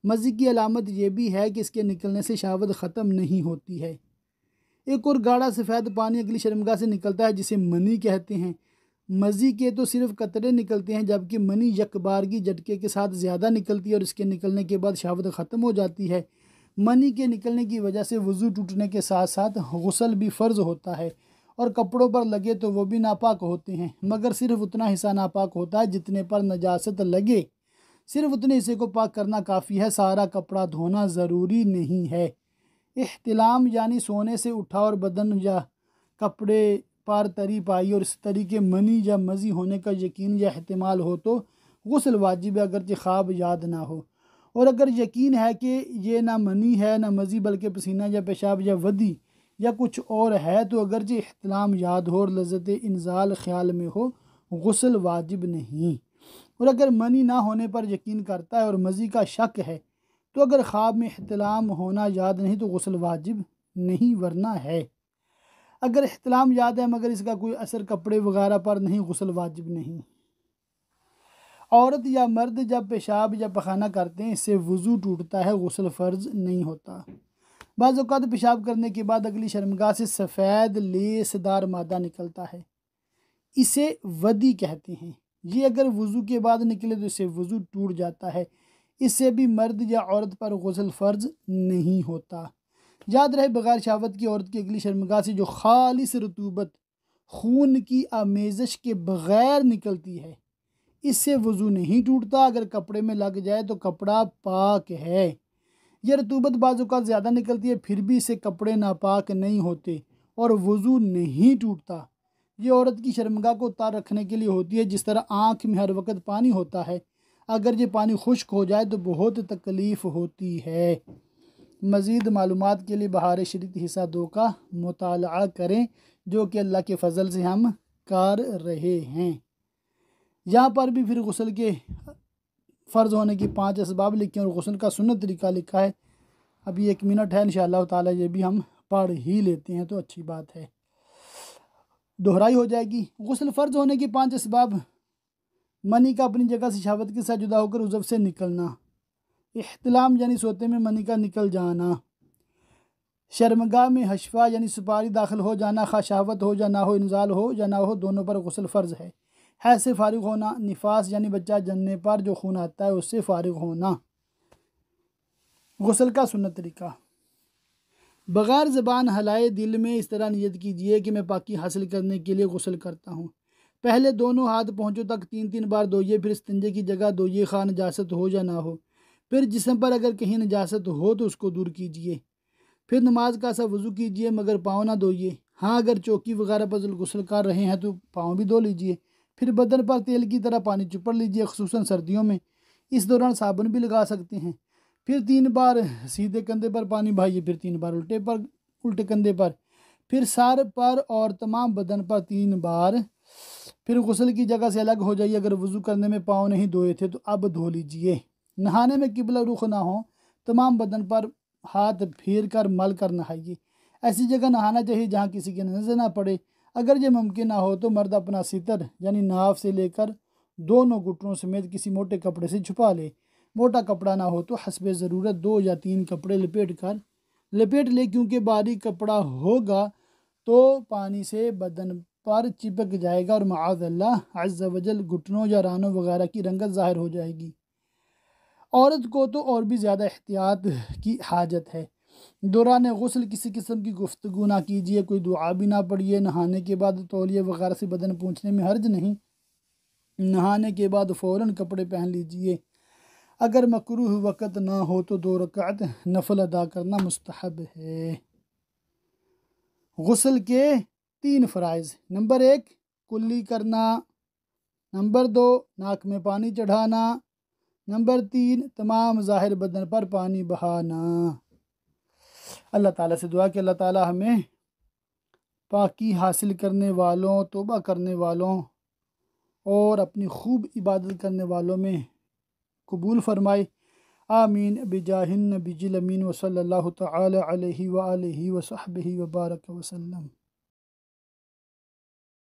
مزی کی علامت یہ بھی ہے کہ اس کے نکلنے سے شہوت ختم نہیں ہوتی ہے۔ ایک اور گاڑھا سفید پانی اگلی شرمگاہ سے نکلتا ہے جسے منی کہتے ہیں۔ مزی کے تو صرف قطرے نکلتے ہیں جبکہ منی یکبارگی جھٹکے کے ساتھ زیادہ نکلتی ہے اور اس کے نکلنے کے بعد شہوت ختم ہو جاتی ہے۔ منی کے نکلنے کی وجہ سے وضو ٹوٹنے کے ساتھ ساتھ غسل بھی فرض ہوتا ہے، اور کپڑوں پر لگے تو وہ بھی ناپاک ہوتے ہیں، مگر صرف اتنا حصہ ناپاک ہوتا ہے جتنے پر نجاست لگے، صرف اتنے حصے کو پاک کرنا کافی ہے، سارا کپڑا دھونا ضروری نہیں ہے۔ احتلام یعنی سونے سے اٹھا اور بدن یا کپڑے پر تری پائی اور اس طریقے منی یا مزی ہونے کا یقین یا احتمال ہو تو غسل واجب ہے اگرچہ خواب یاد نہ ہو، اور اگر یقین ہے کہ یہ نہ منی ہے نہ مزی بلکہ پسینہ یا پیشاب یا ودی یا کچھ اور ہے تو اگرچہ احتلام یاد ہو اور لذت انزال خیال میں ہو غسل واجب نہیں، اور اگر منی نہ ہونے پر یقین کرتا ہے اور مزی کا شک ہے تو اگر خواب میں احتلام ہونا یاد نہیں تو غسل واجب نہیں ورنہ ہے۔ اگر احتلام یاد ہے مگر اس کا کوئی اثر کپڑے وغیرہ پر نہیں، غسل واجب نہیں۔ عورت یا مرد جب پیشاب یا پخانہ کرتے ہیں اس سے وضو ٹوٹتا ہے، غسل فرض نہیں ہوتا۔ بعض اوقات پیشاب کرنے کے بعد اگلی شرمگاہ سے سفید لیس دار مادہ نکلتا ہے، اسے ودی کہتے ہیں۔ یہ اگر وضو کے بعد نکلے تو اس سے وضو ٹوٹ جاتا ہے، اس سے بھی مرد یا عورت پر غسل فرض نہیں ہوتا۔ یاد رہے بغیر شہوت کی عورت کی اگلی شرمگاہ سے جو خالص رطوبت خون کی آمیزش کے بغیر نکلتی ہے اس سے وضو نہیں ٹوٹتا، اگر کپڑے میں لگ جائے تو کپڑا پاک ہے۔ یہ رطوبت بعض اوقات زیادہ نکلتی ہے پھر بھی اس سے کپڑے ناپاک نہیں ہوتے اور وضو نہیں ٹوٹتا، یہ عورت کی شرمگاہ کو تار رکھنے کے لیے ہوتی ہے، جس طرح آنکھ میں ہر وقت پانی ہوتا ہے، اگر یہ پانی خشک ہو جائے تو بہت تکلیف ہوتی ہے۔ مزید معلومات کے لیے بہار شریعت حصہ 2 کا مطالعہ کریں، جو کہ اللہ کے فضل سے ہم کر رہے ہیں۔ یہاں پر بھی پھر غسل کے فرض ہونے کی 5 اسباب لکھے اور غسل کا سنت طریقہ لکھا ہے۔ ابھی 1 منٹ ہے، انشاءاللہ تعالی یہ بھی ہم پڑھ ہی لیتے ہیں تو اچھی بات ہے، دہرائی ہو جائے گی۔ غسل فرض ہونے کی 5 اسباب: منی کا اپنی جگہ سے شہوت کے ساتھ جدا ہو کر عضو سے نکلنا، احتلام یعنی سوتے میں منی کا نکل جانا، شرمگاہ میں حشفہ یعنی سپاری داخل ہو جانا، خواہ شہوت ہو یا نہ ہو، انزال ہو یا نہ ہو، دونوں پر غسل فرض ہے۔ حیض سے فارغ ہونا، نفاس یعنی بچہ جننے پر جو خون آتا ہے اس سے فارغ ہونا۔ غسل کا سنت طریقہ: بغیر زبان ہلائے دل میں اس طرح نیت کیجیے کہ میں پاکی حاصل کرنے کے لیے غسل کرتا ہوں۔ پہلے دونوں ہاتھ پہنچوں تک 3 بار دھوئیے، پھر استنجے کی جگہ دھوئیے، خواہ نجاست ہو یا نہ ہو۔ پھر جسم پر اگر کہیں نجاست ہو تو اس کو دور کیجیے۔ پھر نماز کا سا وضو کیجیے مگر پاؤں نہ دھوئیے۔ ہاں اگر چوکی وغیرہ پر غسل کر رہے ہیں تو پاؤں بھی دھو لیجیے۔ پھر بدن پر تیل کی طرح پانی چپڑ لیجیے، خصوصاً سردیوں میں، اس دوران صابن بھی لگا سکتے ہیں۔ پھر 3 بار سیدھے کندھے پر پانی بہائیے، پھر 3 بار الٹے کندھے پر، پھر سر پر اور تمام بدن پر 3 بار۔ پھر غسل کی جگہ سے الگ ہو جائیے، اگر وضو کرنے میں پاؤں نہیں دھوئے تھے تو اب دھو لیجیے۔ نہانے میں قبلہ رخ نہ ہو، تمام بدن پر ہاتھ پھیر کر مل کر نہائیے۔ ایسی جگہ نہانا چاہیے جہاں کسی کی نظر نہ پڑے۔ اگر یہ ممکن نہ ہو تو مرد اپنا ستر یعنی ناف سے لے کر دونوں گھٹنوں سمیت کسی موٹے کپڑے سے چھپا لے۔ موٹا کپڑا نہ ہو تو حسب ضرورت 2 یا 3 کپڑے لپیٹ لے، کیونکہ باریک کپڑا ہوگا تو پانی سے بدن پر چپک جائے گا اور معاذ اللہ عز وجل گھٹنوں یا رانوں وغیرہ کی رنگت ظاہر ہو جائے گی۔ عورت کو تو اور بھی زیادہ احتیاط کی حاجت ہے۔ دوران غسل کسی قسم کی گفتگو نہ کیجیے، کوئی دعا بھی نہ پڑھیے۔ نہانے کے بعد تولیے وغیرہ سے بدن پوچھنے میں حرج نہیں۔ نہانے کے بعد فوراً کپڑے پہن لیجیے۔ اگر مکروہ وقت نہ ہو تو 2 رکعت نفل ادا کرنا مستحب ہے۔ غسل کے 3 فرائض: نمبر 1 کلی کرنا، نمبر 2 ناک میں پانی چڑھانا، نمبر 3 تمام ظاہر بدن پر پانی بہانا۔ اللہ تعالیٰ سے دعا کہ اللہ تعالیٰ ہمیں پاکی حاصل کرنے والوں، توبہ کرنے والوں اور اپنی خوب عبادت کرنے والوں میں قبول فرمائے۔ آمین بجاہ النبی الامین وصلی اللہ تعالی علیہ وآلہ وصحبہ وبارک وسلم۔